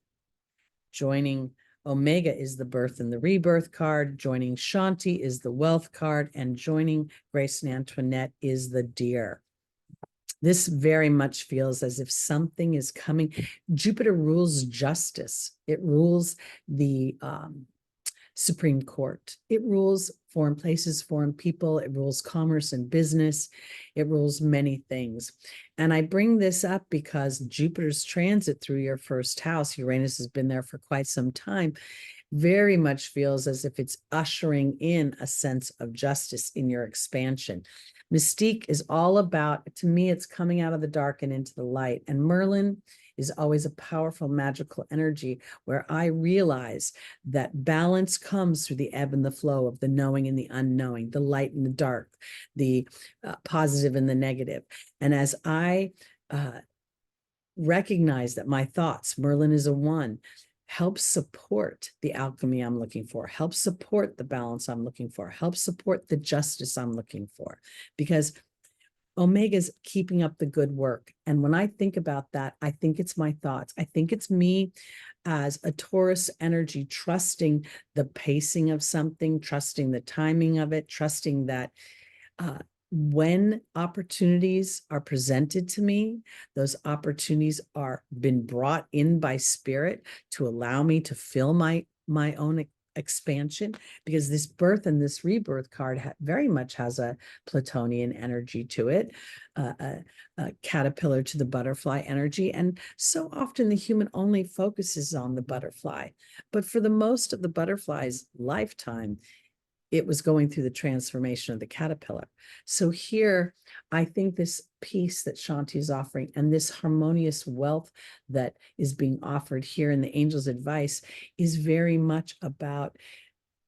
Joining Omega is the birth and the rebirth card. Joining Shanti is the wealth card. And joining Grace and Antoinette is the deer. This very much feels as if something is coming. Jupiter rules justice. It rules the Supreme Court. It rules foreign places, foreign people. It rules commerce and business. It rules many things. And I bring this up because Jupiter's transit through your first house, Uranus has been there for quite some time, very much feels as if it's ushering in a sense of justice in your expansion. Mystique is all about, to me, it's coming out of the dark and into the light. And Merlin is always a powerful magical energy where I realize that balance comes through the ebb and the flow of the knowing and the unknowing, the light and the dark, the positive and the negative. And as I recognize that my thoughts, Merlin is a one, help support the alchemy I'm looking for, help support the balance I'm looking for, help support the justice I'm looking for, because Omega's keeping up the good work. And when I think about that, I think it's my thoughts. I think it's me as a Taurus energy, trusting the pacing of something, trusting the timing of it, trusting that when opportunities are presented to me, those opportunities are been brought in by spirit to allow me to fill my own expansion, because this birth and this rebirth card very much has a Plutonian energy to it, a caterpillar to the butterfly energy. And so often the human only focuses on the butterfly, but for the most of the butterfly's lifetime, it was going through the transformation of the caterpillar. So here, I think this piece that Shanti is offering and this harmonious wealth that is being offered here in the angel's advice is very much about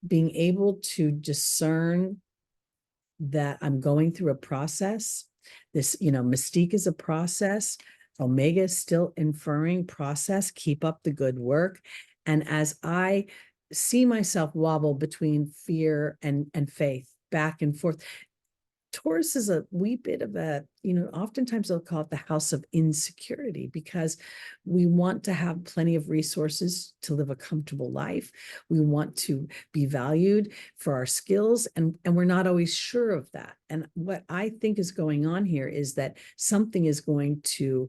being able to discern that I'm going through a process. This, Mystique is a process. Omega is still inferring process. Keep up the good work. And as I see myself wobble between fear and faith, back and forth, Taurus is a wee bit of a, oftentimes they'll call it the house of insecurity, because we want to have plenty of resources to live a comfortable life. We want to be valued for our skills, and we're not always sure of that. And what I think is going on here is that something is going to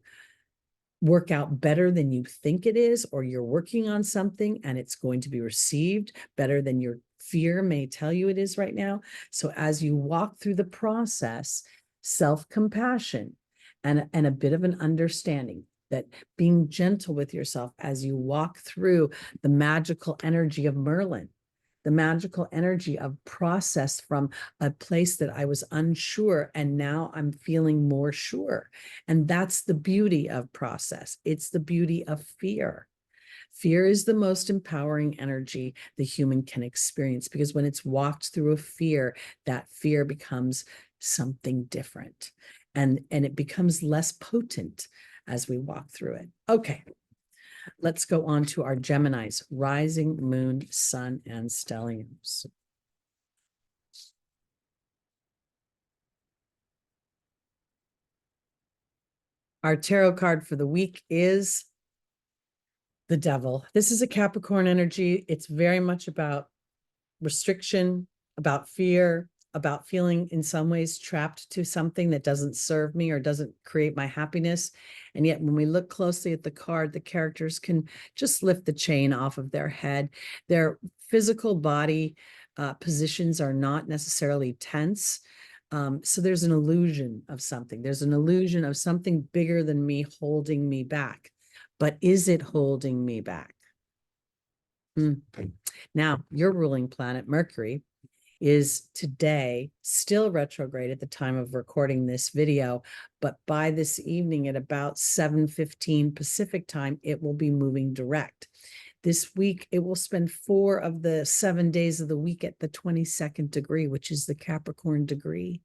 work out better than you think it is, or you're working on something and it's going to be received better than your fear may tell you it is right now. So as you walk through the process, self-compassion and a bit of an understanding that being gentle with yourself as you walk through the magical energy of Merlin, the magical energy of process from a place that I was unsure, and now I'm feeling more sure. And that's the beauty of process. It's the beauty of fear. Fear is the most empowering energy the human can experience, because when it's walked through a fear, that fear becomes something different, and it becomes less potent as we walk through it. Okay. Let's go on to our Geminis, rising, moon, sun, and stelliums. Our tarot card for the week is the Devil. This is a Capricorn energy. It's very much about restriction, about fear, about feeling in some ways trapped to something that doesn't serve me or doesn't create my happiness. And yet when we look closely at the card, the characters can just lift the chain off of their head. Their physical body positions are not necessarily tense. So there's an illusion of something. There's an illusion of something bigger than me holding me back. But is it holding me back? Now, your ruling planet, Mercury, is today still retrograde at the time of recording this video, but by this evening at about 7:15 Pacific time, it will be moving direct. This week, it will spend 4 of the 7 days of the week at the 22nd degree, which is the Capricorn degree,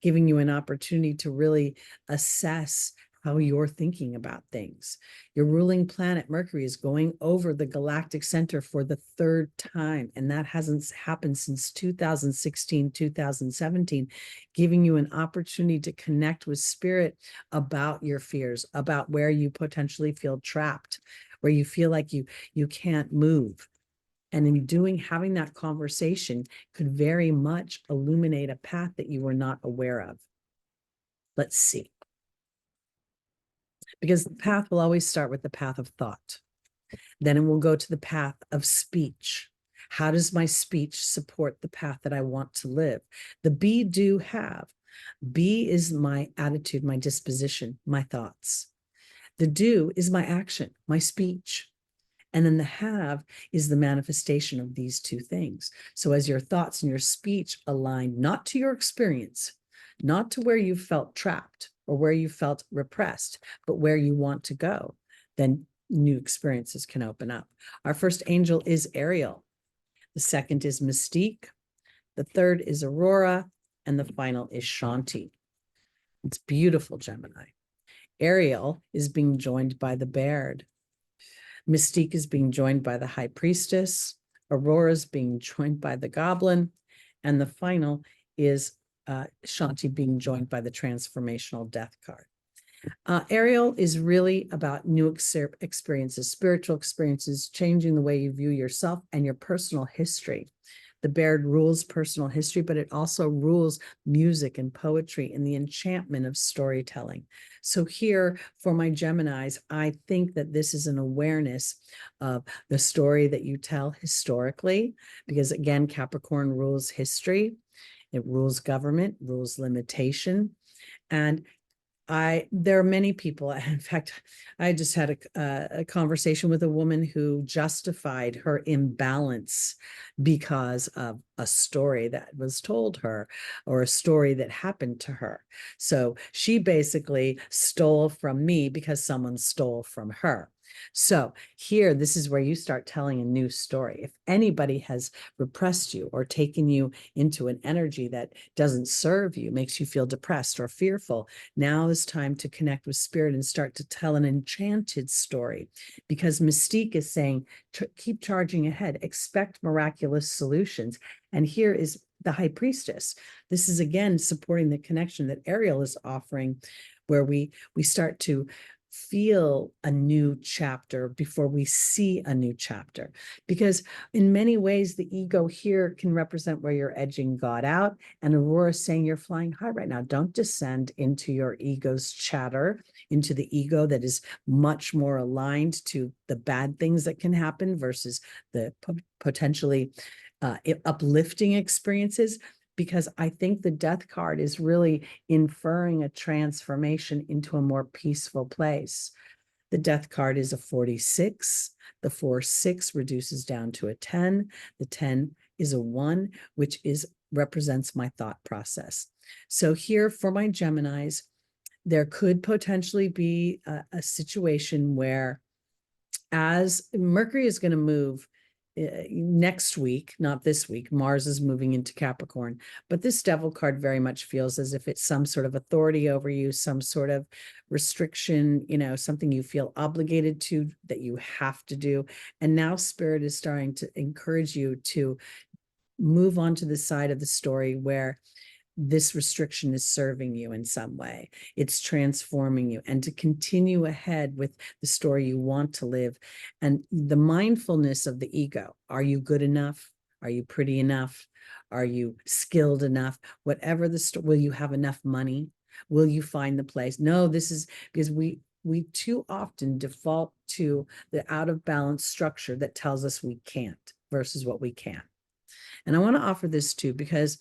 giving you an opportunity to really assess how you're thinking about things. Your ruling planet, Mercury, is going over the galactic center for the 3rd time, and that hasn't happened since 2016, 2017, giving you an opportunity to connect with spirit about your fears, about where you potentially feel trapped, where you feel like you can't move. And in having that conversation could very much illuminate a path that you were not aware of. Let's see. Because the path will always start with the path of thought. Then it will go to the path of speech. How does my speech support the path that I want to live? The be, do, have. Be is my attitude, my disposition, my thoughts. The do is my action, my speech. And then the have is the manifestation of these two things. So as your thoughts and your speech align not to your experience, not to where you felt trapped or where you felt repressed, but where you want to go, then new experiences can open up. Our first angel is Ariel. The second is Mystique. The third is Aurora. And the final is Shanti. It's beautiful, Gemini. Ariel is being joined by the Baird. Mystique is being joined by the High Priestess. Aurora is being joined by the Goblin. And the final is Shanti being joined by the Transformational Death card. Ariel is really about new experiences, spiritual experiences, changing the way you view yourself and your personal history. The Baird rules personal history, but it also rules music and poetry and the enchantment of storytelling. So here for my Geminis, I think that this is an awareness of the story that you tell historically, because again, Capricorn rules history. It rules government, rules limitation. And there are many people. In fact, I just had a conversation with a woman who justified her imbalance because of a story that was told her or a story that happened to her. So she basically stole from me because someone stole from her. So here, this is where you start telling a new story. If anybody has repressed you or taken you into an energy that doesn't serve you, makes you feel depressed or fearful, now is time to connect with spirit and start to tell an enchanted story, because Mystique is saying, keep charging ahead, expect miraculous solutions. And here is the High Priestess. This is again supporting the connection that Ariel is offering, where we start to feel a new chapter before we see a new chapter. Because in many ways, the ego here can represent where you're edging God out. And Aurora is saying you're flying high right now. Don't descend into your ego's chatter, into the ego that is much more aligned to the bad things that can happen versus the potentially uplifting experiences. Because I think the Death card is really inferring a transformation into a more peaceful place. The Death card is a 46. The 4-6 reduces down to a 10. The 10 is a 1, which represents my thought process. So here for my Geminis, there could potentially be a situation where, as Mercury is going to move next week, not this week, Mars is moving into Capricorn, but this Devil card very much feels as if it's some sort of authority over you, some sort of restriction, something you feel obligated to, that you have to do. And now Spirit is starting to encourage you to move on to the side of the story where this restriction is serving you in some way. It's transforming you, and to continue ahead with the story you want to live. And the mindfulness of the ego. Are you good enough? Are you pretty enough? Are you skilled enough? Whatever the story, will you have enough money? Will you find the place? No, this is because we too often default to the out of balance structure that tells us we can't versus what we can. And I want to offer this too, because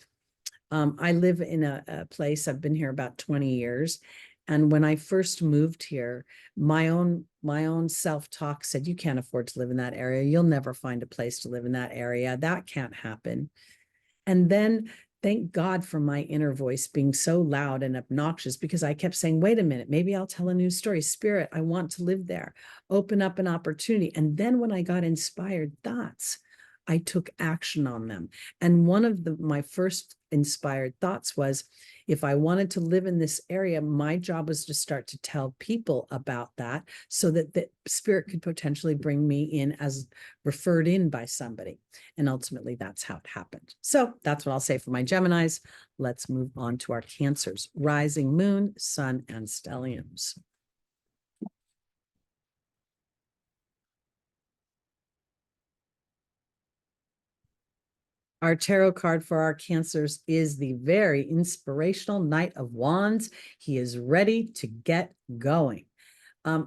I live in a place, I've been here about 20 years. And when I first moved here, my own self-talk said, you can't afford to live in that area. You'll never find a place to live in that area. That can't happen. And then thank God for my inner voice being so loud and obnoxious, because I kept saying, wait a minute, maybe I'll tell a new story. Spirit, I want to live there. Open up an opportunity. And then when I got inspired thoughts, I took action on them. And one of my first inspired thoughts was, if I wanted to live in this area, my job was to start to tell people about that, so that the Spirit could potentially bring me in as referred in by somebody. And ultimately, that's how it happened. So that's what I'll say for my Geminis. Let's move on to our Cancers: rising moon, sun, and stelliums. Our tarot card for our Cancers is the very inspirational Knight of Wands. He is ready to get going.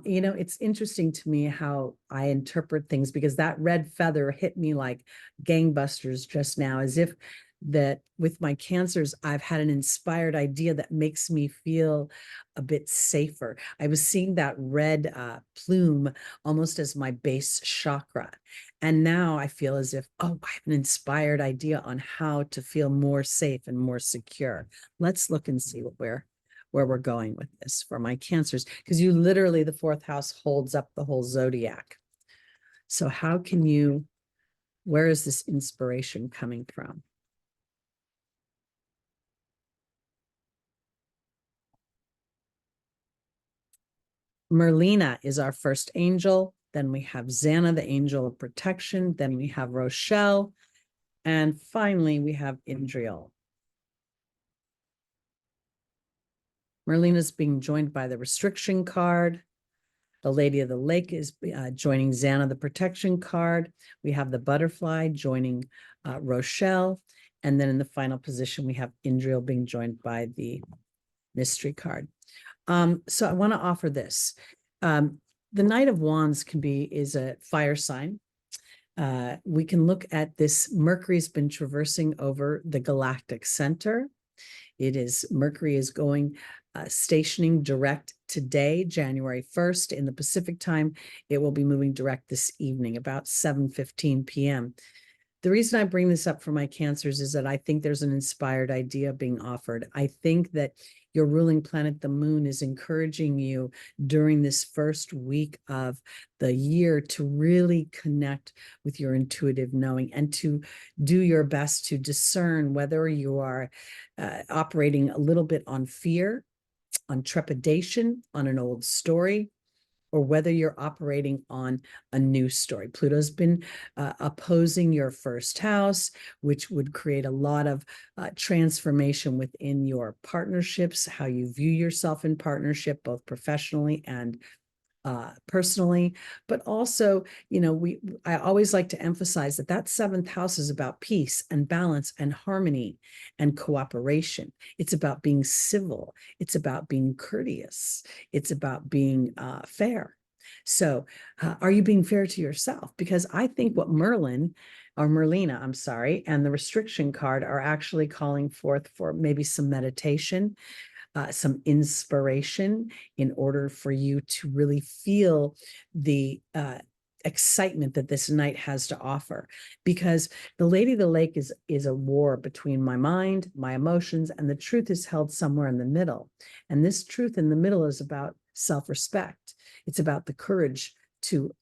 It's interesting to me how I interpret things, because that red feather hit me like gangbusters just now, as if that with my cancers, I've had an inspired idea that makes me feel a bit safer. I was seeing that red plume almost as my base chakra. And now I feel as if, oh, I have an inspired idea on how to feel more safe and more secure. Let's look and see where we're going with this for my cancers, because you literally, the fourth house holds up the whole zodiac. So how can you, where is this inspiration coming from? Merlina is our first angel. Then we have Xana, the angel of protection. Then we have Rochelle. And finally, we have Indriel. Merlina's being joined by the restriction card. The Lady of the Lake is joining Xana, the protection card. We have the butterfly joining Rochelle. And then in the final position, we have Indriel being joined by the mystery card. So I want to offer this. The Knight of Wands is a fire sign. We can look at this. Mercury's been traversing over the galactic center. Mercury is going stationing direct today, January 1st in the Pacific time. It will be moving direct this evening, about 7:15 p.m. The reason I bring this up for my cancers is that I think there's an inspired idea being offered. I think that your ruling planet, the moon, is encouraging you during this first week of the year to really connect with your intuitive knowing and to do your best to discern whether you are operating a little bit on fear, on trepidation, on an old story, or whether you're operating on a new story. Pluto's been opposing your first house, which would create a lot of transformation within your partnerships, how you view yourself in partnership, both professionally and personally. But also, I always like to emphasize that seventh house is about peace and balance and harmony and cooperation. It's about being civil. It's about being courteous. It's about being fair. So are you being fair to yourself? Because I think what Merlina, I'm sorry, and the restriction card are actually calling forth for maybe some meditation, some inspiration, in order for you to really feel the excitement that this night has to offer. Because the Lady of the Lake is a war between my mind, my emotions, and the truth is held somewhere in the middle. And this truth in the middle is about self-respect. It's about the courage to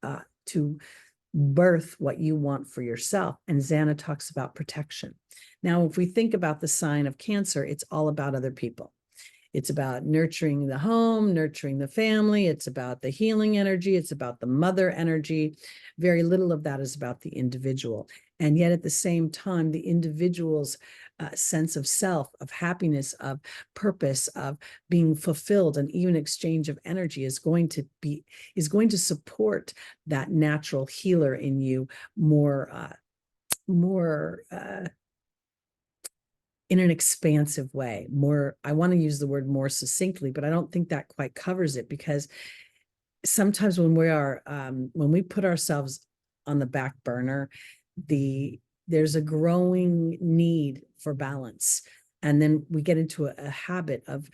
birth what you want for yourself. And Xana talks about protection. Now, if we think about the sign of Cancer, it's all about other people. It's about nurturing the home, nurturing the family. It's about the healing energy. It's about the mother energy. Very little of that is about the individual. And yet at the same time, the individual's sense of self, of happiness, of purpose, of being fulfilled, and even exchange of energy is going to support that natural healer in you more in an expansive way. I want to use the word more succinctly, but I don't think that quite covers it, because sometimes when we put ourselves on the back burner, there's a growing need for balance. And then we get into a habit of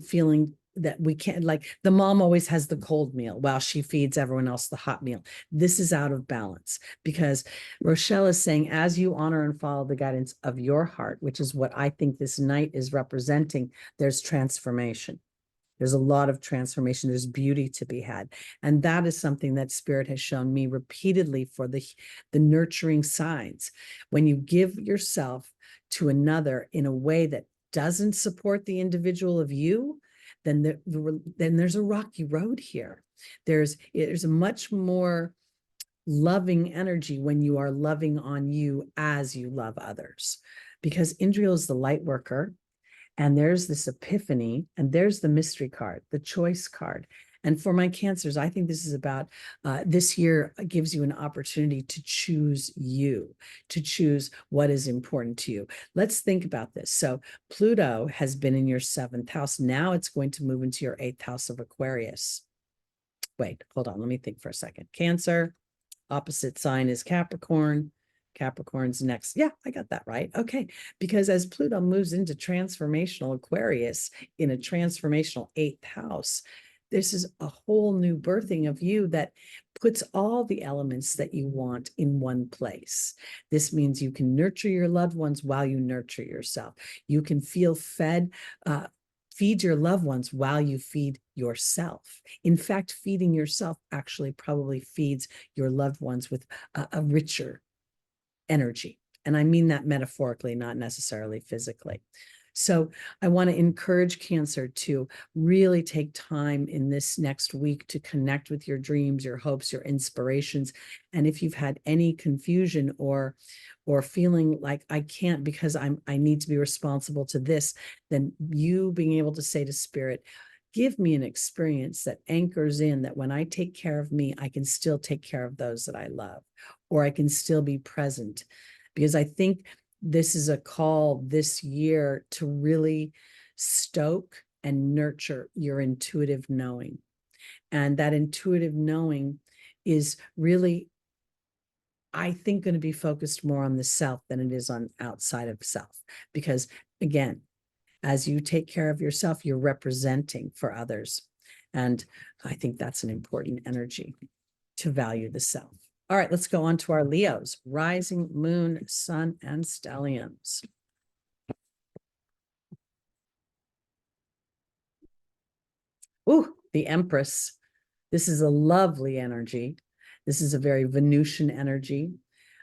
feeling that we can't, like the mom always has the cold meal while she feeds everyone else the hot meal. This is out of balance, because Rochelle is saying, as you honor and follow the guidance of your heart, which is what I think this night is representing, there's transformation. There's a lot of transformation. There's beauty to be had. And that is something that Spirit has shown me repeatedly for the nurturing signs. When you give yourself to another in a way that doesn't support the individual of you, then there's a rocky road here. There's a much more loving energy when you are loving on you as you love others, because Indriel is the light worker, and there's this epiphany, and there's the mystery card, the choice card. And for my cancers, I think this is about this year gives you an opportunity to choose you, to choose what is important to you. Let's think about this. So Pluto has been in your seventh house. Now it's going to move into your eighth house of Aquarius. wait, hold on. Let me think for a second. Cancer, opposite sign is Capricorn. Capricorn's next. Yeah, I got that right. Okay. Because as Pluto moves into transformational Aquarius in a transformational 8th house, this is a whole new birthing of you that puts all the elements that you want in one place. This means you can nurture your loved ones while you nurture yourself. You can feel fed, feed your loved ones while you feed yourself. In fact, feeding yourself actually probably feeds your loved ones with a richer energy. And I mean that metaphorically, not necessarily physically. So I want to encourage Cancer to really take time in this next week to connect with your dreams, your hopes, your inspirations. And if you've had any confusion or feeling like I can't because I need to be responsible to this, then you being able to say to Spirit, give me an experience that anchors in that when I take care of me, I can still take care of those that I love, or I can still be present. Because I think this is a call this year to really stoke and nurture your intuitive knowing. And that intuitive knowing is really, I think, going to be focused more on the self than it is on outside of self. Because again, as you take care of yourself, you're representing for others. And I think that's an important energy to value the self. All right, let's go on to our Leos, rising, moon, sun, and stelliums. Ooh, the Empress. This is a lovely energy. This is a very Venusian energy.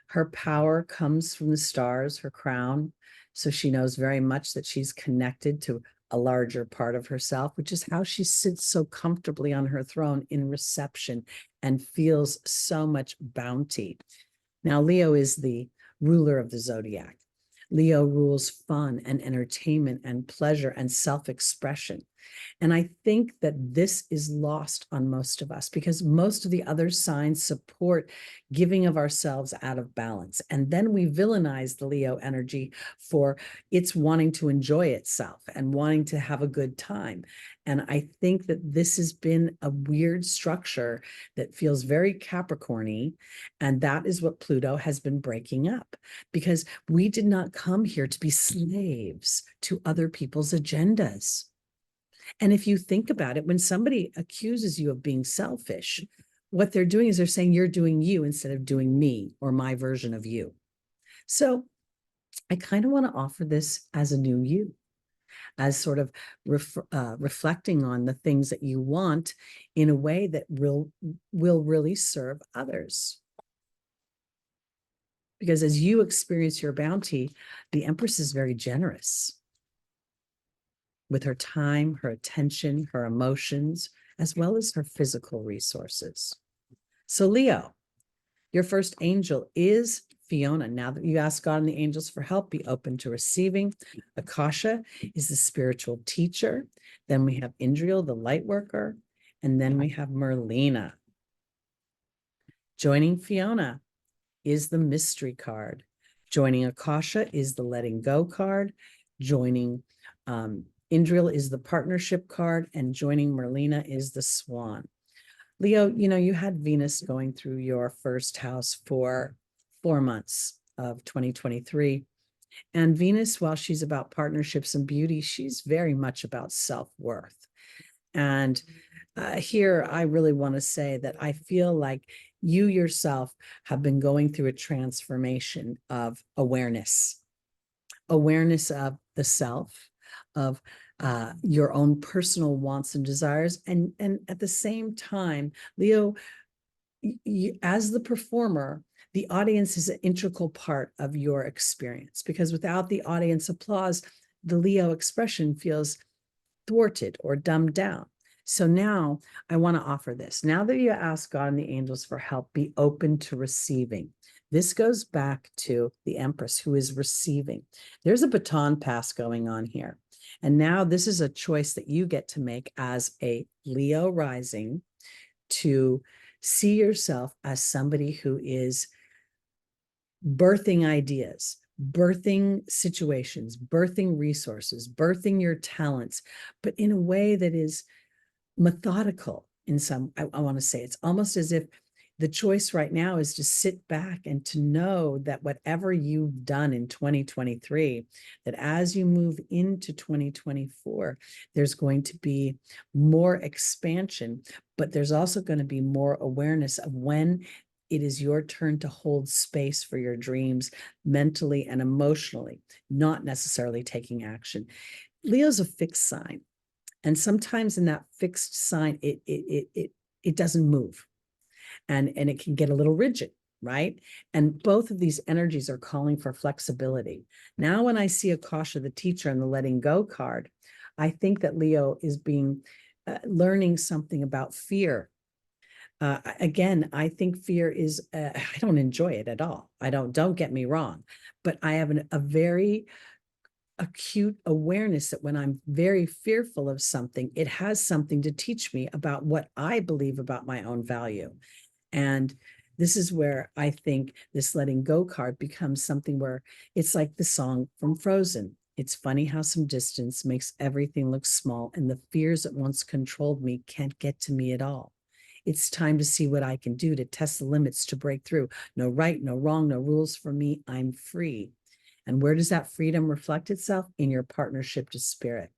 Her power comes from the stars, her crown. So she knows very much that she's connected to a larger part of herself, which is how she sits so comfortably on her throne in reception and feels so much bounty. Now, Leo is the ruler of the zodiac. Leo rules fun and entertainment and pleasure and self-expression. And I think that this is lost on most of us because most of the other signs support giving of ourselves out of balance. And then we villainize the Leo energy for its wanting to enjoy itself and wanting to have a good time. And I think that this has been a weird structure that feels very Capricorn-y. And that is what Pluto has been breaking up, because we did not come here to be slaves to other people's agendas. And if you think about it, when somebody accuses you of being selfish, what they're doing is they're saying you're doing you instead of doing me or my version of you. So I kind of want to offer this as a new you, as sort of reflecting on the things that you want in a way that will really serve others. Because as you experience your bounty, the Empress is very generous with her time, her attention, her emotions, as well as her physical resources. So Leo, your first angel is Fiona. Now that you ask God and the angels for help, be open to receiving. Akasha is the spiritual teacher. Then we have Indriel, the light worker. And then we have Merlina. Joining Fiona is the mystery card. Joining Akasha is the letting go card. Joining Indriel is the partnership card, and joining Merlina is the swan. Leo, you had Venus going through your first house for 4 months of 2023. And Venus, while she's about partnerships and beauty, she's very much about self-worth. And here, I really want to say that I feel like you yourself have been going through a transformation of awareness of the self, of your own personal wants and desires. And at the same time, Leo, as the performer, the audience is an integral part of your experience, because without the audience applause, the Leo expression feels thwarted or dumbed down. So now I want to offer this. Now that you ask God and the angels for help, be open to receiving. This goes back to the Empress, who is receiving. There's a baton pass going on here. And now this is a choice that you get to make as a Leo rising, to see yourself as somebody who is birthing ideas, birthing situations, birthing resources, birthing your talents, but in a way that is methodical, in some, I want to say it's almost as if the choice right now is to sit back and to know that whatever you've done in 2023, that as you move into 2024, there's going to be more expansion, but there's also going to be more awareness of when it is your turn to hold space for your dreams mentally and emotionally, not necessarily taking action. Leo's a fixed sign. And sometimes in that fixed sign, it doesn't move, and it can get a little rigid, right? And both of these energies are calling for flexibility. Now, when I see Akasha, the teacher, and the letting go card, I think that Leo is learning something about fear. Again, I think fear is, I don't enjoy it at all. Don't get me wrong, but I have a very acute awareness that when I'm very fearful of something, it has something to teach me about what I believe about my own value. And this is where I think this letting go card becomes something where it's like the song from Frozen. It's funny how some distance makes everything look small, and the fears that once controlled me can't get to me at all. It's time to see what I can do to test the limits, to break through. No right, no wrong, no rules for me. I'm free. And where does that freedom reflect itself? In your partnership to spirit,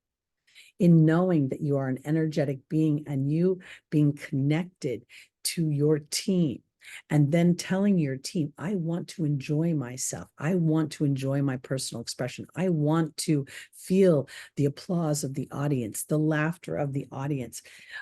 in knowing that you are an energetic being and you being connected to your team. And then telling your team, I want to enjoy myself. I want to enjoy my personal expression. I want to feel the applause of the audience, the laughter of the audience.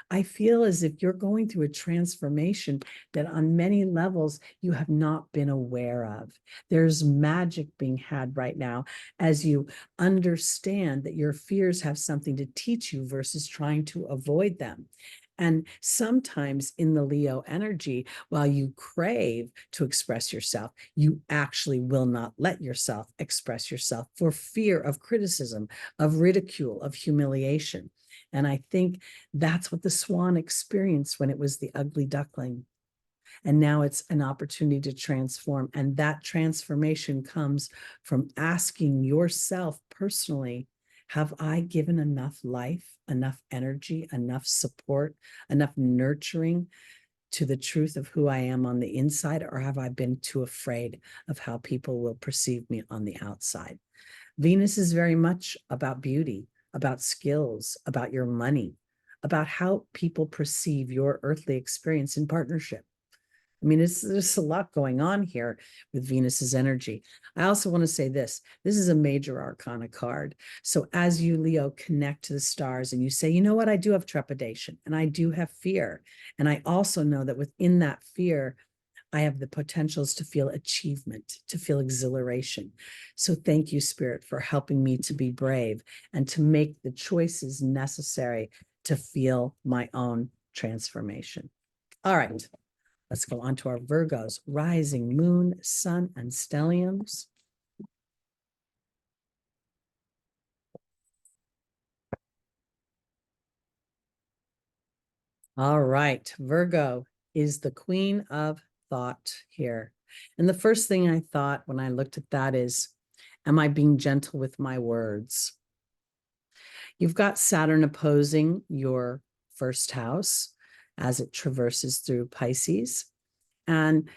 I feel as if you're going through a transformation that on many levels you have not been aware of. There's magic being had right now as you understand that your fears have something to teach you versus trying to avoid them. And sometimes in the Leo energy, while you crave to express yourself, you actually will not let yourself express yourself for fear of criticism, of ridicule, of humiliation. And I think that's what the swan experienced when it was the ugly duckling. And now it's an opportunity to transform. And that transformation comes from asking yourself personally, have I given enough life, enough energy, enough support, enough nurturing to the truth of who I am on the inside? Or have I been too afraid of how people will perceive me on the outside? Venus is very much about beauty, about skills, about your money, about how people perceive your earthly experience in partnership. I mean, there's a lot going on here with Venus's energy. I also want to say this is a major arcana card. So as you, Leo, connect to the stars and you say, you know what, I do have trepidation and I do have fear. And I also know that within that fear, I have the potentials to feel achievement, to feel exhilaration. So thank you, Spirit, for helping me to be brave and to make the choices necessary to feel my own transformation. All right. Let's go on to our Virgos, rising, moon, sun, and stelliums. All right, Virgo is the queen of thought here. And the first thing I thought when I looked at that is, am I being gentle with my words? You've got Saturn opposing your first house as it traverses through Pisces. And,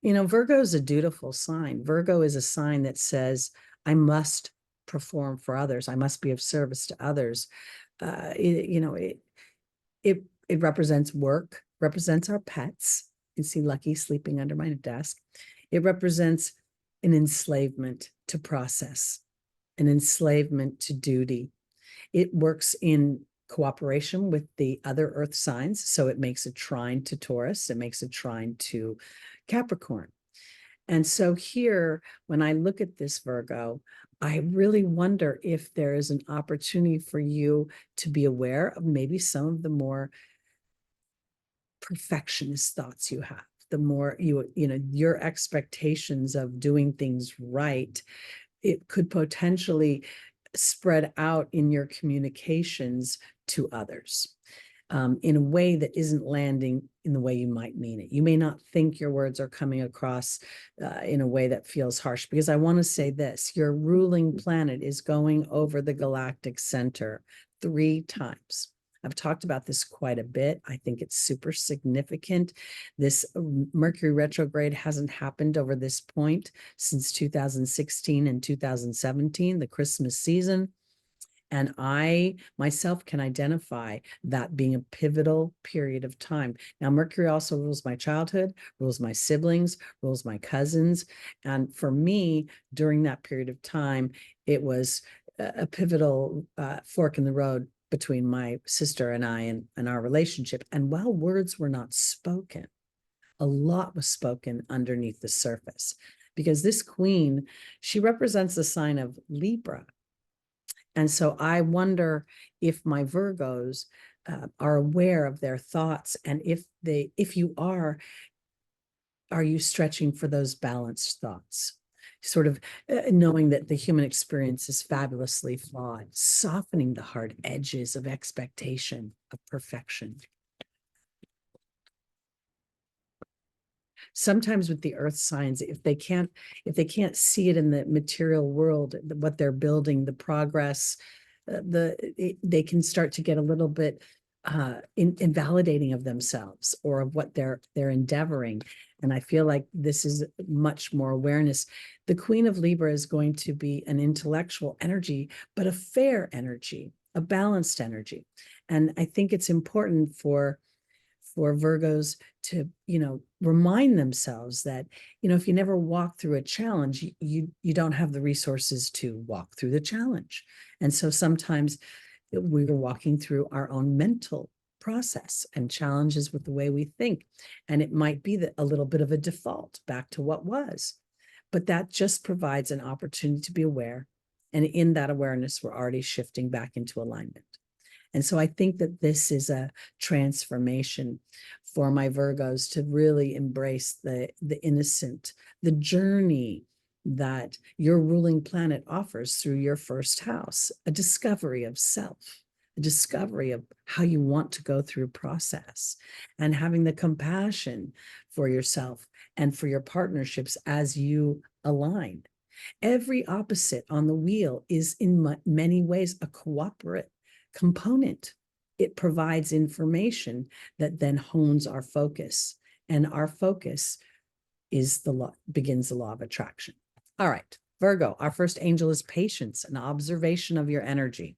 you know, Virgo is a dutiful sign. Virgo is a sign that says, I must perform for others. I must be of service to others. It represents work, represents our pets. You see Lucky sleeping under my desk. It represents an enslavement to process, an enslavement to duty. It works in cooperation with the other earth signs. So it makes a trine to Taurus. It makes a trine to Capricorn. And so here, when I look at this, Virgo, I really wonder if there is an opportunity for you to be aware of maybe some of the more perfectionist thoughts you have, the more your expectations of doing things right, it could potentially spread out in your communications to others in a way that isn't landing in the way you might mean it. You may not think your words are coming across in a way that feels harsh, because I want to say this, your ruling planet is going over the galactic center 3 times. I've talked about this quite a bit. I think it's super significant. This Mercury retrograde hasn't happened over this point since 2016 and 2017, the Christmas season. And I myself can identify that being a pivotal period of time. Now, Mercury also rules my childhood, rules my siblings, rules my cousins. And for me, during that period of time, it was a pivotal fork in the road between my sister and I and our relationship. And while words were not spoken, a lot was spoken underneath the surface, because this queen, she represents the sign of Libra. And so I wonder if my Virgos are aware of their thoughts, and if you are you stretching for those balanced thoughts? Sort of knowing that the human experience is fabulously flawed, softening the hard edges of expectation of perfection. Sometimes with the earth signs, if they can't see it in the material world, what they're building, the progress, they can start to get a little bit invalidating of themselves or of what they're endeavoring. And I feel like this is much more awareness. The Queen of Libra is going to be an intellectual energy, but a fair energy, a balanced energy. And I think it's important for Virgos to, remind themselves that, if you never walk through a challenge, you don't have the resources to walk through the challenge. And so sometimes we're walking through our own mental process and challenges with the way we think. And it might be a little bit of a default back to what was, but that just provides an opportunity to be aware. And in that awareness, we're already shifting back into alignment. And so I think that this is a transformation for my Virgos to really embrace the innocent, the journey that your ruling planet offers through your first house, a discovery of self, a discovery of how you want to go through process, and having the compassion for yourself and for your partnerships as you align. Every opposite on the wheel is in many ways a cooperative component. It provides information that then hones our focus, and our focus is begins the law of attraction. All right, Virgo, our first angel is patience, an observation of your energy.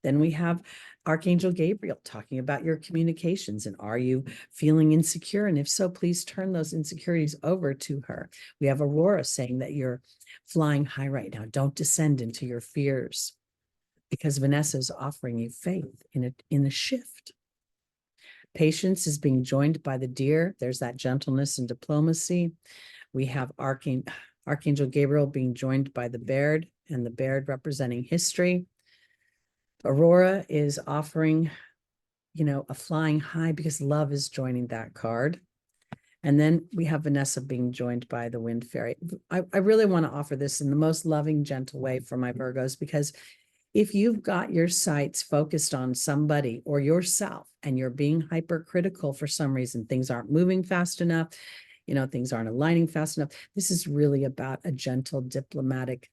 Then we have Archangel Gabriel talking about your communications, and are you feeling insecure? And if so, please turn those insecurities over to her. We have Aurora saying that you're flying high right now. Don't descend into your fears, because Vanessa is offering you faith in a shift. Patience is being joined by the deer. There's that gentleness and diplomacy. We have Archangel Gabriel being joined by the Baird, and the Baird representing history. Aurora is offering, a flying high, because love is joining that card. And then we have Vanessa being joined by the Wind Fairy. I really want to offer this in the most loving, gentle way for my Virgos, because if you've got your sights focused on somebody or yourself, and you're being hypercritical for some reason, things aren't moving fast enough, things aren't aligning fast enough, this is really about a gentle, diplomatic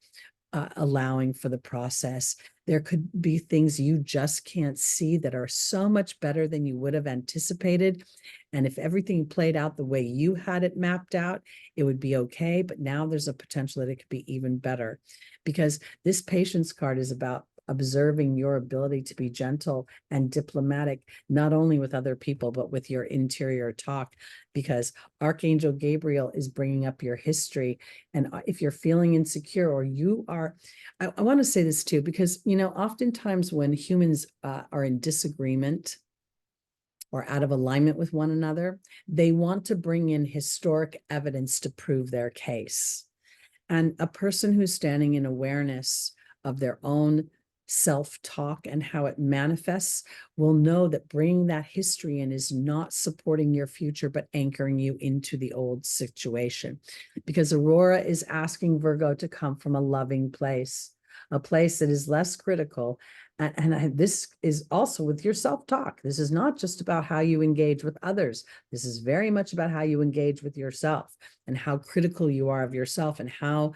allowing for the process. There could be things you just can't see that are so much better than you would have anticipated. And if everything played out the way you had it mapped out, it would be okay. But now there's a potential that it could be even better, because this patience card is about observing your ability to be gentle and diplomatic, not only with other people, but with your interior talk, because Archangel Gabriel is bringing up your history. And if you're feeling insecure, or you are, I want to say this too, because, oftentimes when humans are in disagreement or out of alignment with one another, they want to bring in historic evidence to prove their case. And a person who's standing in awareness of their own self-talk and how it manifests will know that bringing that history in is not supporting your future, but anchoring you into the old situation. Because Aurora is asking Virgo to come from a loving place, a place that is less critical. And this is also with your self-talk. This is not just about how you engage with others. This is very much about how you engage with yourself, and how critical you are of yourself, and how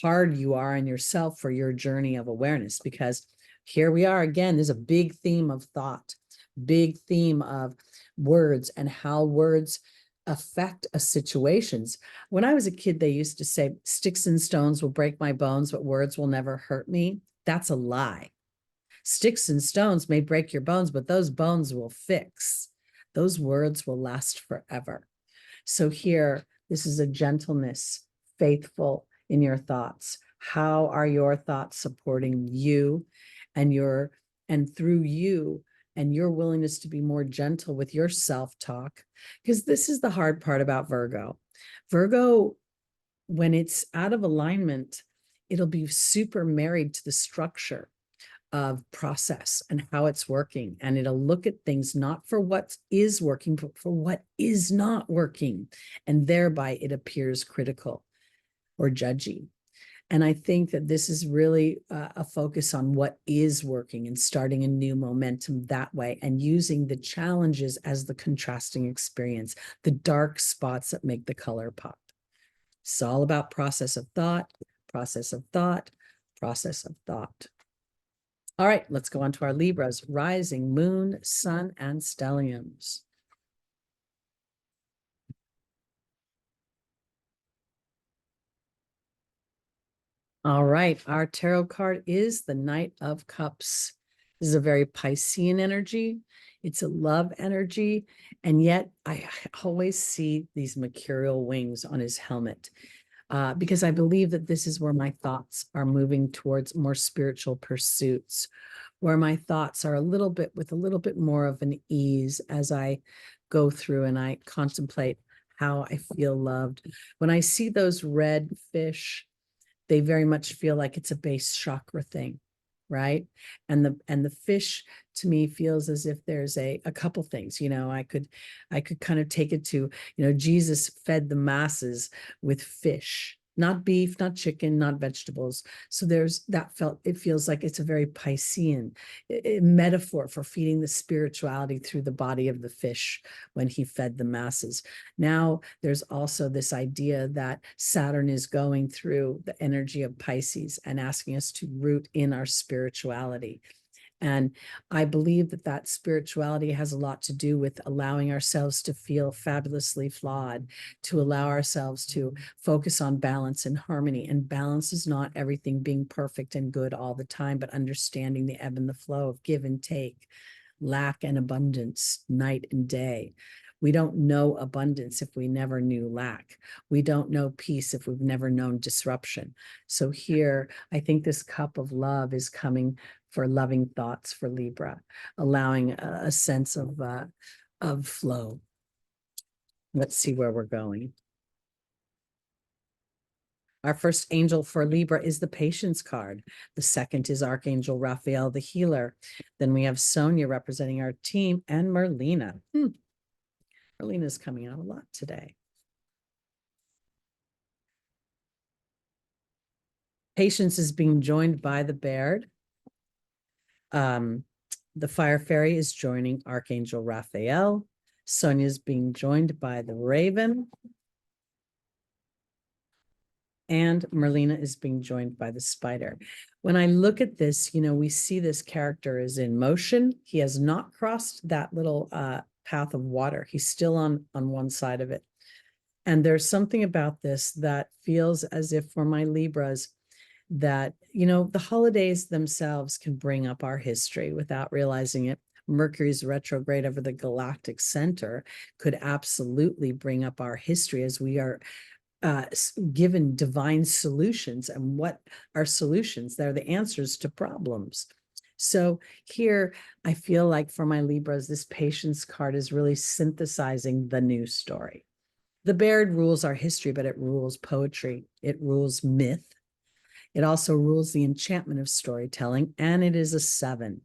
hard you are on yourself for your journey of awareness. Because here we are again. There's a big theme of thought, big theme of words and how words affect a situations. When I was a kid, they used to say, sticks and stones will break my bones, but words will never hurt me. That's a lie. Sticks and stones may break your bones, but those bones will fix. Those words will last forever. So here, this is a gentleness, faithful in your thoughts. How are your thoughts supporting you and through you and your willingness to be more gentle with your self-talk? Because this is the hard part about Virgo. Virgo, when it's out of alignment, it'll be super married to the structure of process and how it's working. And it'll look at things not for what is working, but for what is not working. And thereby it appears critical or judgy. And I think that this is really a focus on what is working and starting a new momentum that way and using the challenges as the contrasting experience, the dark spots that make the color pop. It's all about process of thought, process of thought, process of thought. All right, let's go on to our Libras, rising, moon, sun, and stelliums. All right, our tarot card is the Knight of Cups. This is a very Piscean energy. It's a love energy. And yet I always see these mercurial wings on his helmet. Because I believe that this is where my thoughts are moving towards more spiritual pursuits, where my thoughts are with a little bit more of an ease as I go through and I contemplate how I feel loved. When I see those red fish, they very much feel like it's a base chakra thing, right? And the fish to me feels as if there's a couple things, I could kind of take it to, Jesus fed the masses with fish, not beef, not chicken, not vegetables. So it feels like it's a very Piscean metaphor for feeding the spirituality through the body of the fish when he fed the masses. Now, there's also this idea that Saturn is going through the energy of Pisces and asking us to root in our spirituality. And I believe that spirituality has a lot to do with allowing ourselves to feel fabulously flawed, to allow ourselves to focus on balance and harmony. And balance is not everything being perfect and good all the time, but understanding the ebb and the flow of give and take, lack and abundance, night and day. We don't know abundance if we never knew lack. We don't know peace if we've never known disruption. So here, I think this cup of love is coming for loving thoughts for Libra, allowing a sense of flow. Let's see where we're going. Our first angel for Libra is the Patience card. The second is Archangel Raphael, the healer. Then we have Sonia representing our team and Merlina. Merlina's coming out a lot today. Patience is being joined by the Baird. The Fire Fairy is joining Archangel Raphael. Sonia is being joined by the Raven. And Merlina is being joined by the Spider. When I look at this, we see this character is in motion. He has not crossed that little path of water. He's still on one side of it. And there's something about this that feels as if for my Libras, that, the holidays themselves can bring up our history without realizing it. Mercury's retrograde over the galactic center could absolutely bring up our history as we are given divine solutions. And what are solutions? They're the answers to problems. So here, I feel like for my Libras, this Patience card is really synthesizing the new story. The Baird rules our history, but it rules poetry. It rules myth. It also rules the enchantment of storytelling, and it is a 7.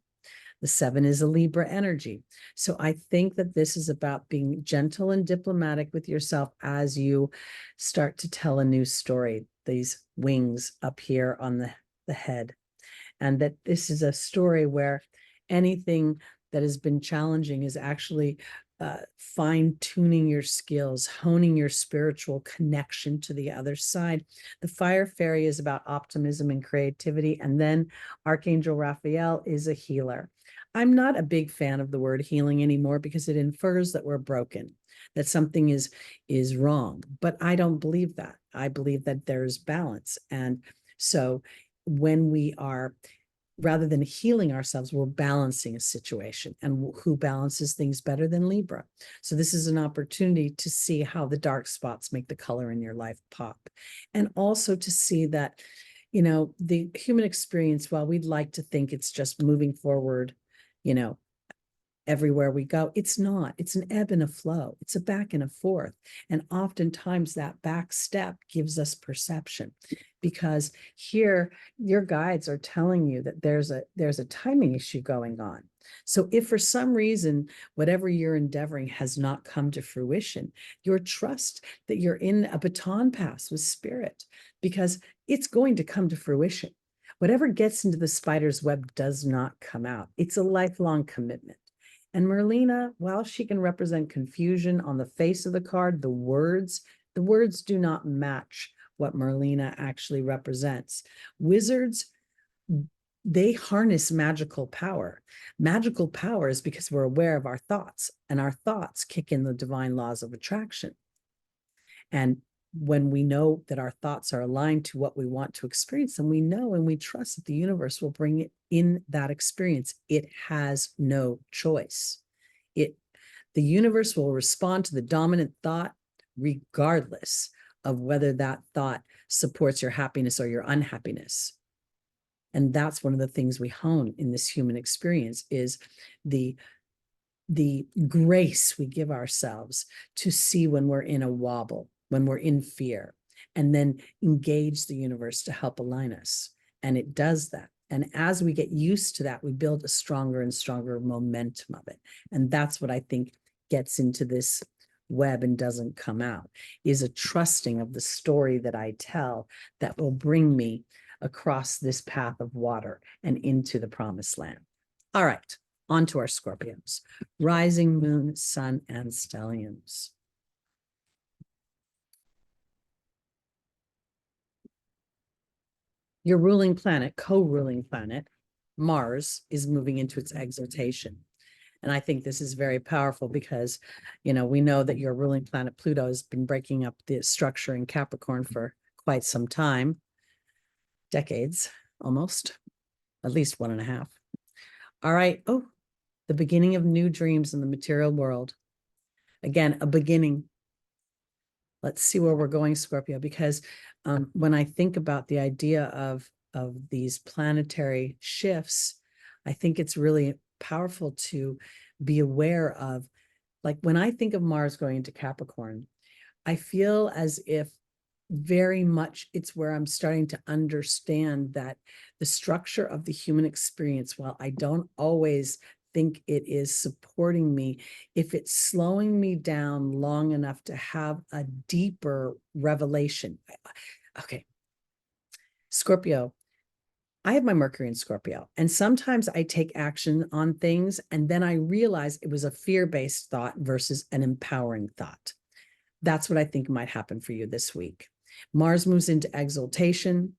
The 7 is a Libra energy. So I think that this is about being gentle and diplomatic with yourself as you start to tell a new story, these wings up here on the head. And that this is a story where anything that has been challenging is actually fine-tuning your skills, honing your spiritual connection to the other side. The fire fairy is about optimism and creativity. And then Archangel Raphael is a healer. I'm not a big fan of the word healing anymore because it infers that we're broken, that something is wrong. But I don't believe that. I believe that there's balance. And so when we are, rather than healing ourselves, we're balancing a situation. And who balances things better than Libra? So this is an opportunity to see how the dark spots make the color in your life pop. And also to see that, you know, the human experience, while we'd like to think it's just moving forward, you know, everywhere we go, it's not. It's an ebb and a flow. It's a back and a forth. And oftentimes that back step gives us perception, because here your guides are telling you that there's a timing issue going on. So if for some reason whatever you're endeavoring has not come to fruition, your trust that you're in a baton pass with spirit, because it's going to come to fruition. Whatever gets into the spider's web does not come out. It's a lifelong commitment. And Merlina, while she can represent confusion on the face of the card, the words do not match what Merlina actually represents. Wizards, they harness magical power. Magical power is because we're aware of our thoughts, and our thoughts kick in the divine laws of attraction. And when we know that our thoughts are aligned to what we want to experience, and we know and we trust that the universe will bring it in that experience. It has no choice. The universe will respond to the dominant thought regardless of whether that thought supports your happiness or your unhappiness. And that's one of the things we hone in this human experience, is the grace we give ourselves to see when we're in a wobble, when we're in fear, and then engage the universe to help align us. And it does that. And as we get used to that, we build a stronger and stronger momentum of it. And that's what I think gets into this web and doesn't come out, is a trusting of the story that I tell that will bring me across this path of water and into the promised land. All right, on to our Scorpios. Rising moon, sun, and stelliums. Your ruling planet, co-ruling planet, Mars, is moving into its exaltation. And I think this is very powerful because, you know, we know that your ruling planet Pluto has been breaking up the structure in Capricorn for quite some time, decades, almost, at least 1.5. All right. Oh, the beginning of new dreams in the material world. Again, a beginning. Let's see where we're going, Scorpio, because when I think about the idea of these planetary shifts, I think it's really powerful to be aware of, like when I think of Mars going into Capricorn, I feel as if very much it's where I'm starting to understand that the structure of the human experience, while I don't always think it is supporting me, if it's slowing me down long enough to have a deeper revelation. Okay, Scorpio, I have my Mercury in Scorpio, and sometimes I take action on things and then I realize it was a fear-based thought versus an empowering thought. That's what I think might happen for you this week. Mars moves into exaltation.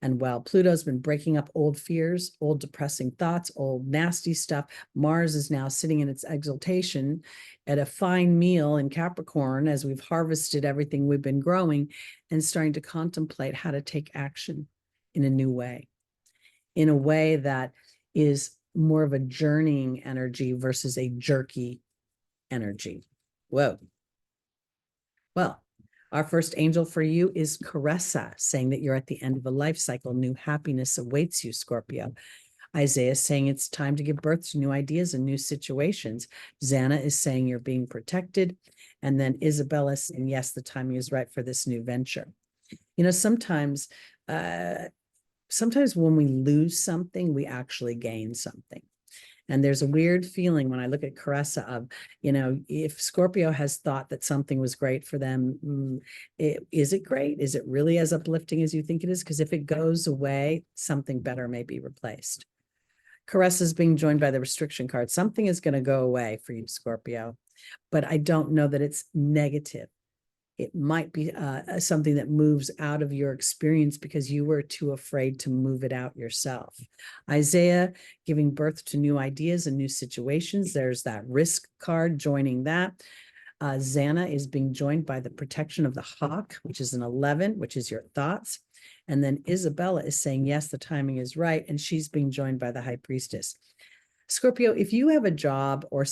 And while Pluto's been breaking up old fears, old depressing thoughts, old nasty stuff, Mars is now sitting in its exaltation at a fine meal in Capricorn as we've harvested everything we've been growing and starting to contemplate how to take action in a new way, in a way that is more of a journeying energy versus a jerky energy. Whoa. Well, our first angel for you is Caressa, saying that you're at the end of a life cycle. New happiness awaits you, Scorpio. Isaiah is saying it's time to give birth to new ideas and new situations. Xana is saying you're being protected. And then Isabella is saying, yes, the timing is right for this new venture. You know, sometimes when we lose something, we actually gain something. And there's a weird feeling when I look at Caressa of, you know, if Scorpio has thought that something was great for them, is it great? Is it really as uplifting as you think it is? Because if it goes away, something better may be replaced. Caressa is being joined by the restriction card. Something is going to go away for you, Scorpio. but I don't know that it's negative. It might be something that moves out of your experience because you were too afraid to move it out yourself. Isaiah, giving birth to new ideas and new situations. There's that risk card joining that. Xana is being joined by the protection of the hawk, which is an 11, which is your thoughts. And then Isabella is saying, yes, the timing is right. And she's being joined by the high priestess. Scorpio, if you have a job or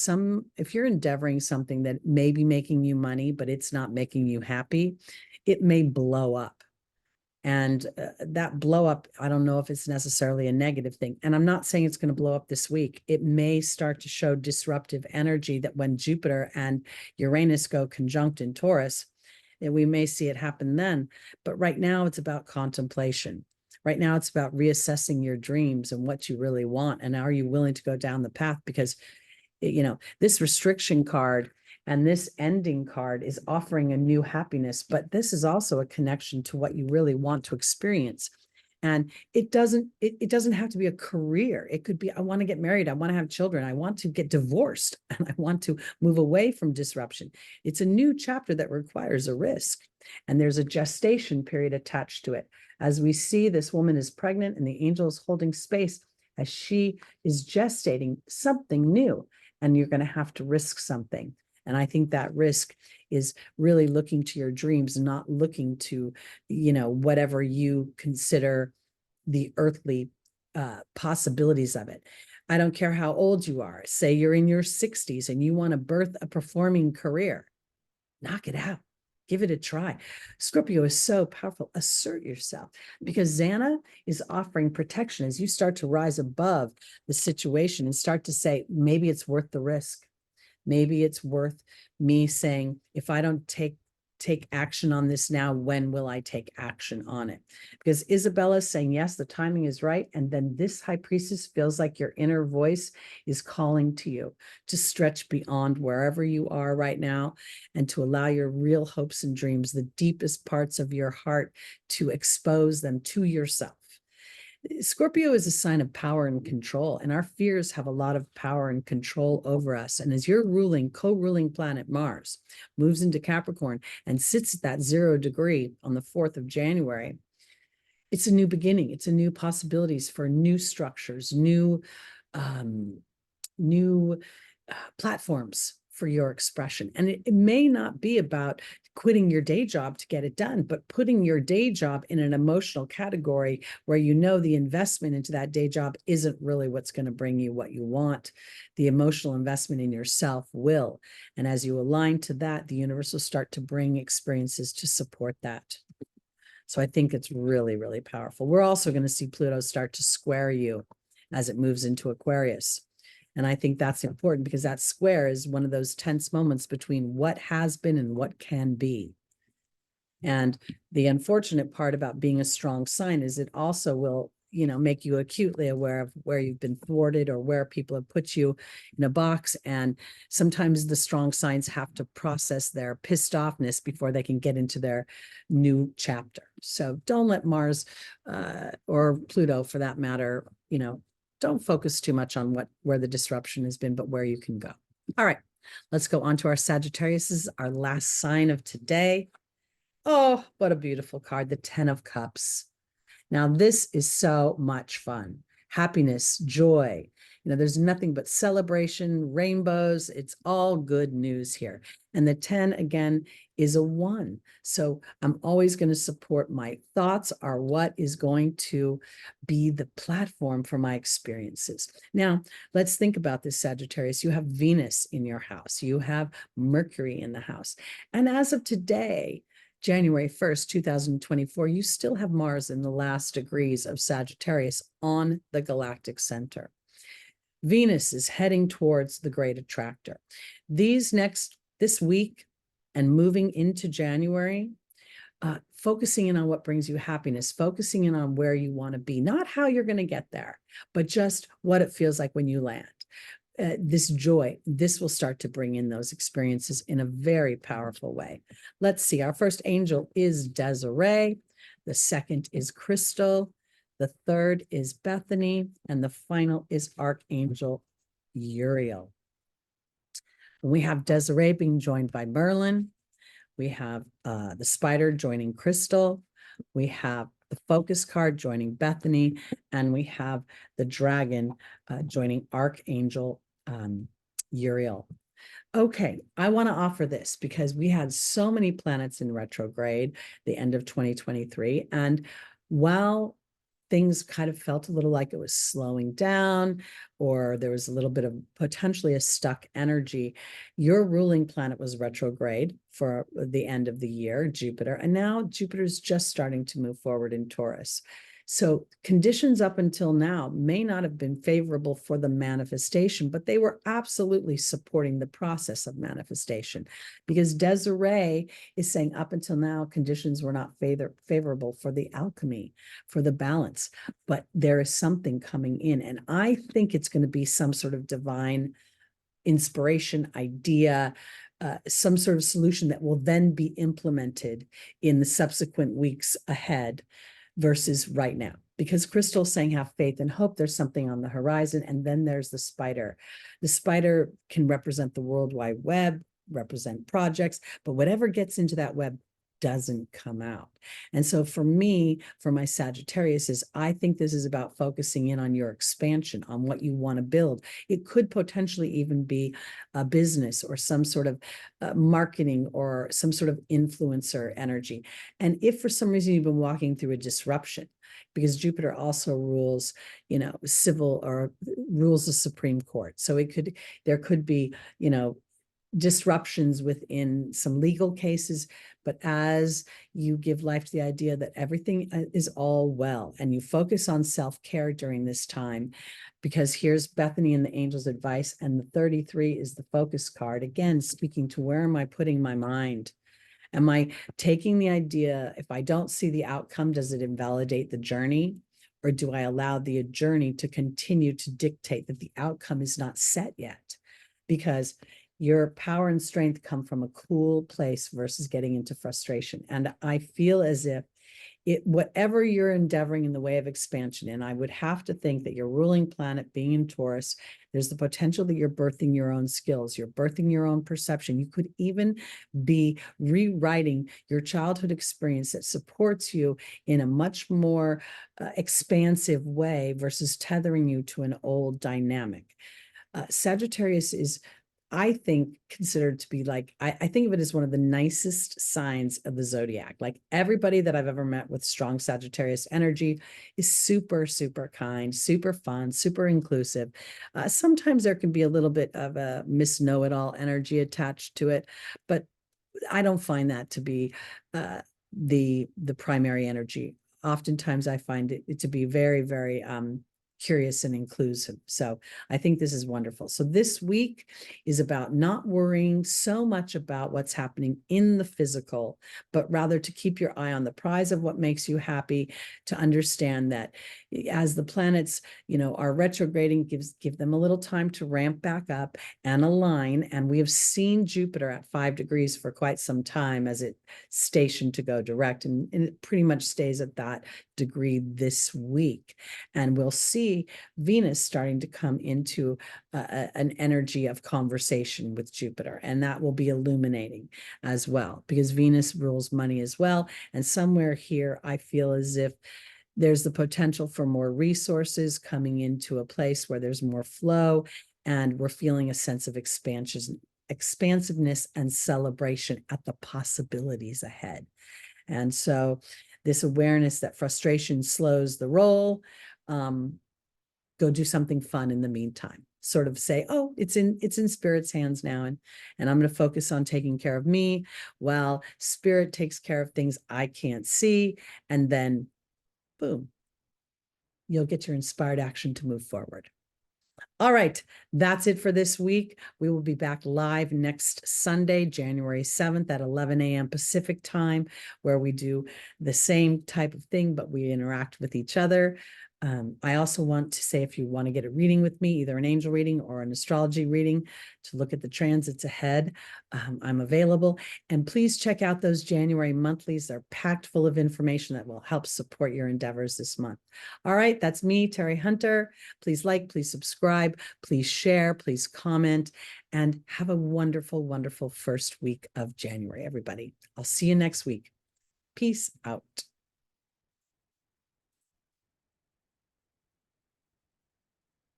if you're endeavoring something that may be making you money, but it's not making you happy, it may blow up. And that blow up, I don't know if it's necessarily a negative thing. And I'm not saying it's going to blow up this week. It may start to show disruptive energy that when Jupiter and Uranus go conjunct in Taurus, that we may see it happen then. But right now it's about contemplation. Right now, it's about reassessing your dreams and what you really want. And are you willing to go down the path? Because, this restriction card and this ending card is offering a new happiness, but this is also a connection to what you really want to experience. And it doesn't have to be a career. It could be, I want to get married. I want to have children. I want to get divorced and I want to move away from disruption. It's a new chapter that requires a risk. And there's a gestation period attached to it. As we see, this woman is pregnant and the angel is holding space as she is gestating something new. And you're going to have to risk something. And I think that risk is really looking to your dreams, not looking to, whatever you consider the earthly possibilities of it. I don't care how old you are. Say you're in your 60s and you want to birth a performing career. Knock it out. Give it a try. Scorpio is so powerful. Assert yourself, because Xana is offering protection as you start to rise above the situation and start to say, maybe it's worth the risk. Maybe it's worth me saying, if I don't take action on this now, when will I take action on it? Because Isabella is saying, yes, the timing is right. And then this high priestess feels like your inner voice is calling to you to stretch beyond wherever you are right now and to allow your real hopes and dreams, the deepest parts of your heart, to expose them to yourself. Scorpio is a sign of power and control, and our fears have a lot of power and control over us. And as your co-ruling planet Mars moves into Capricorn and sits at that 0 degree on the 4th of January, it's a new beginning. It's a new possibilities for new structures, new platforms for your expression. And it may not be about quitting your day job to get it done, but putting your day job in an emotional category where the investment into that day job isn't really what's going to bring you what you want. The emotional investment in yourself will. And as you align to that, the universe will start to bring experiences to support that. So I think it's really, really powerful. We're also going to see Pluto start to square you as it moves into Aquarius. And I think that's important because that square is one of those tense moments between what has been and what can be. And the unfortunate part about being a strong sign is it also will, make you acutely aware of where you've been thwarted or where people have put you in a box. And sometimes the strong signs have to process their pissed offness before they can get into their new chapter. So don't let Mars or Pluto, for that matter, don't focus too much on where the disruption has been, but where you can go. All right, let's go on to our Sagittarius. This is our last sign of today. Oh, what a beautiful card, the 10 of Cups. Now, this is so much fun. Happiness, joy. There's nothing but celebration, rainbows. It's all good news here. And the 10, again, is a 1. So I'm always going to support my thoughts are what is going to be the platform for my experiences. Now, let's think about this, Sagittarius. You have Venus in your house. You have Mercury in the house. And as of today, January 1st, 2024, you still have Mars in the last degrees of Sagittarius on the galactic center. Venus is heading towards the great attractor. This week and moving into January, focusing in on what brings you happiness, focusing in on where you want to be, not how you're going to get there, but just what it feels like when you land. This joy, this will start to bring in those experiences in a very powerful way. Let's see. Our first angel is Desiree. The second is Crystal. The third is Bethany. And the final is Archangel Uriel. We have Desiree being joined by Merlin. We have the spider joining Crystal. We have the focus card joining Bethany. And we have the dragon joining Archangel Uriel. Okay, I want to offer this because we had so many planets in retrograde the end of 2023. And while things kind of felt a little like it was slowing down, or there was a little bit of potentially a stuck energy, your ruling planet was retrograde for the end of the year, Jupiter, and now Jupiter's just starting to move forward in Taurus. So conditions up until now may not have been favorable for the manifestation, but they were absolutely supporting the process of manifestation, because Desiree is saying up until now, conditions were not favorable for the alchemy, for the balance, but there is something coming in. And I think it's going to be some sort of divine inspiration, idea, some sort of solution that will then be implemented in the subsequent weeks ahead versus right now. Because Crystal's saying have faith and hope, there's something on the horizon. And then there's the spider. The spider can represent the World Wide Web, represent projects, but whatever gets into that web doesn't come out. And so for me, for my Sagittarius, is I think this is about focusing in on your expansion, on what you want to build. It could potentially even be a business or some sort of marketing or some sort of influencer energy. And if for some reason you've been walking through a disruption, because Jupiter also rules, civil, or rules the Supreme Court. So there could be, disruptions within some legal cases, but as you give life to the idea that everything is all well, and you focus on self-care during this time, because here's Bethany and the angel's advice, and the 33 is the focus card, again speaking to where am I putting my mind. Am I taking the idea, if I don't see the outcome, does it invalidate the journey? Or do I allow the journey to continue to dictate that the outcome is not set yet? Because your power and strength come from a cool place versus getting into frustration. And I feel as if whatever you're endeavoring in the way of expansion, and I would have to think that your ruling planet being in Taurus, there's the potential that you're birthing your own skills, you're birthing your own perception. You could even be rewriting your childhood experience that supports you in a much more expansive way versus tethering you to an old dynamic. Sagittarius is, I think, considered to be like, I think of it as one of the nicest signs of the zodiac. Like everybody that I've ever met with strong Sagittarius energy is super, super kind, super fun, super inclusive. Sometimes there can be a little bit of a Miss Know-it-all energy attached to it, but I don't find that to be the primary energy. Oftentimes I find it to be very, very curious and inclusive. So I think this is wonderful. So this week is about not worrying so much about what's happening in the physical, but rather to keep your eye on the prize of what makes you happy, to understand that as the planets, are retrograding, give them a little time to ramp back up and align. And we have seen Jupiter at 5 degrees for quite some time as it stationed to go direct. And it pretty much stays at that degree this week. And we'll see Venus starting to come into an energy of conversation with Jupiter, and that will be illuminating as well, because Venus rules money as well. And somewhere here, I feel as if there's the potential for more resources coming into a place where there's more flow, and we're feeling a sense of expansiveness and celebration at the possibilities ahead. And so this awareness that frustration slows the roll, go do something fun in the meantime. Sort of say, oh, it's in Spirit's hands now, and I'm going to focus on taking care of me while Spirit takes care of things I can't see, and then boom, you'll get your inspired action to move forward. All right, that's it for this week. We will be back live next Sunday, January 7th at 11 a.m. Pacific time, where we do the same type of thing, but we interact with each other. I also want to say, if you want to get a reading with me, either an angel reading or an astrology reading to look at the transits ahead, I'm available. And please check out those January monthlies. They're packed full of information that will help support your endeavors this month. All right, that's me, Teri Hunter. Please like, please subscribe, please share, please comment, and have a wonderful, wonderful first week of January, everybody. I'll see you next week. Peace out.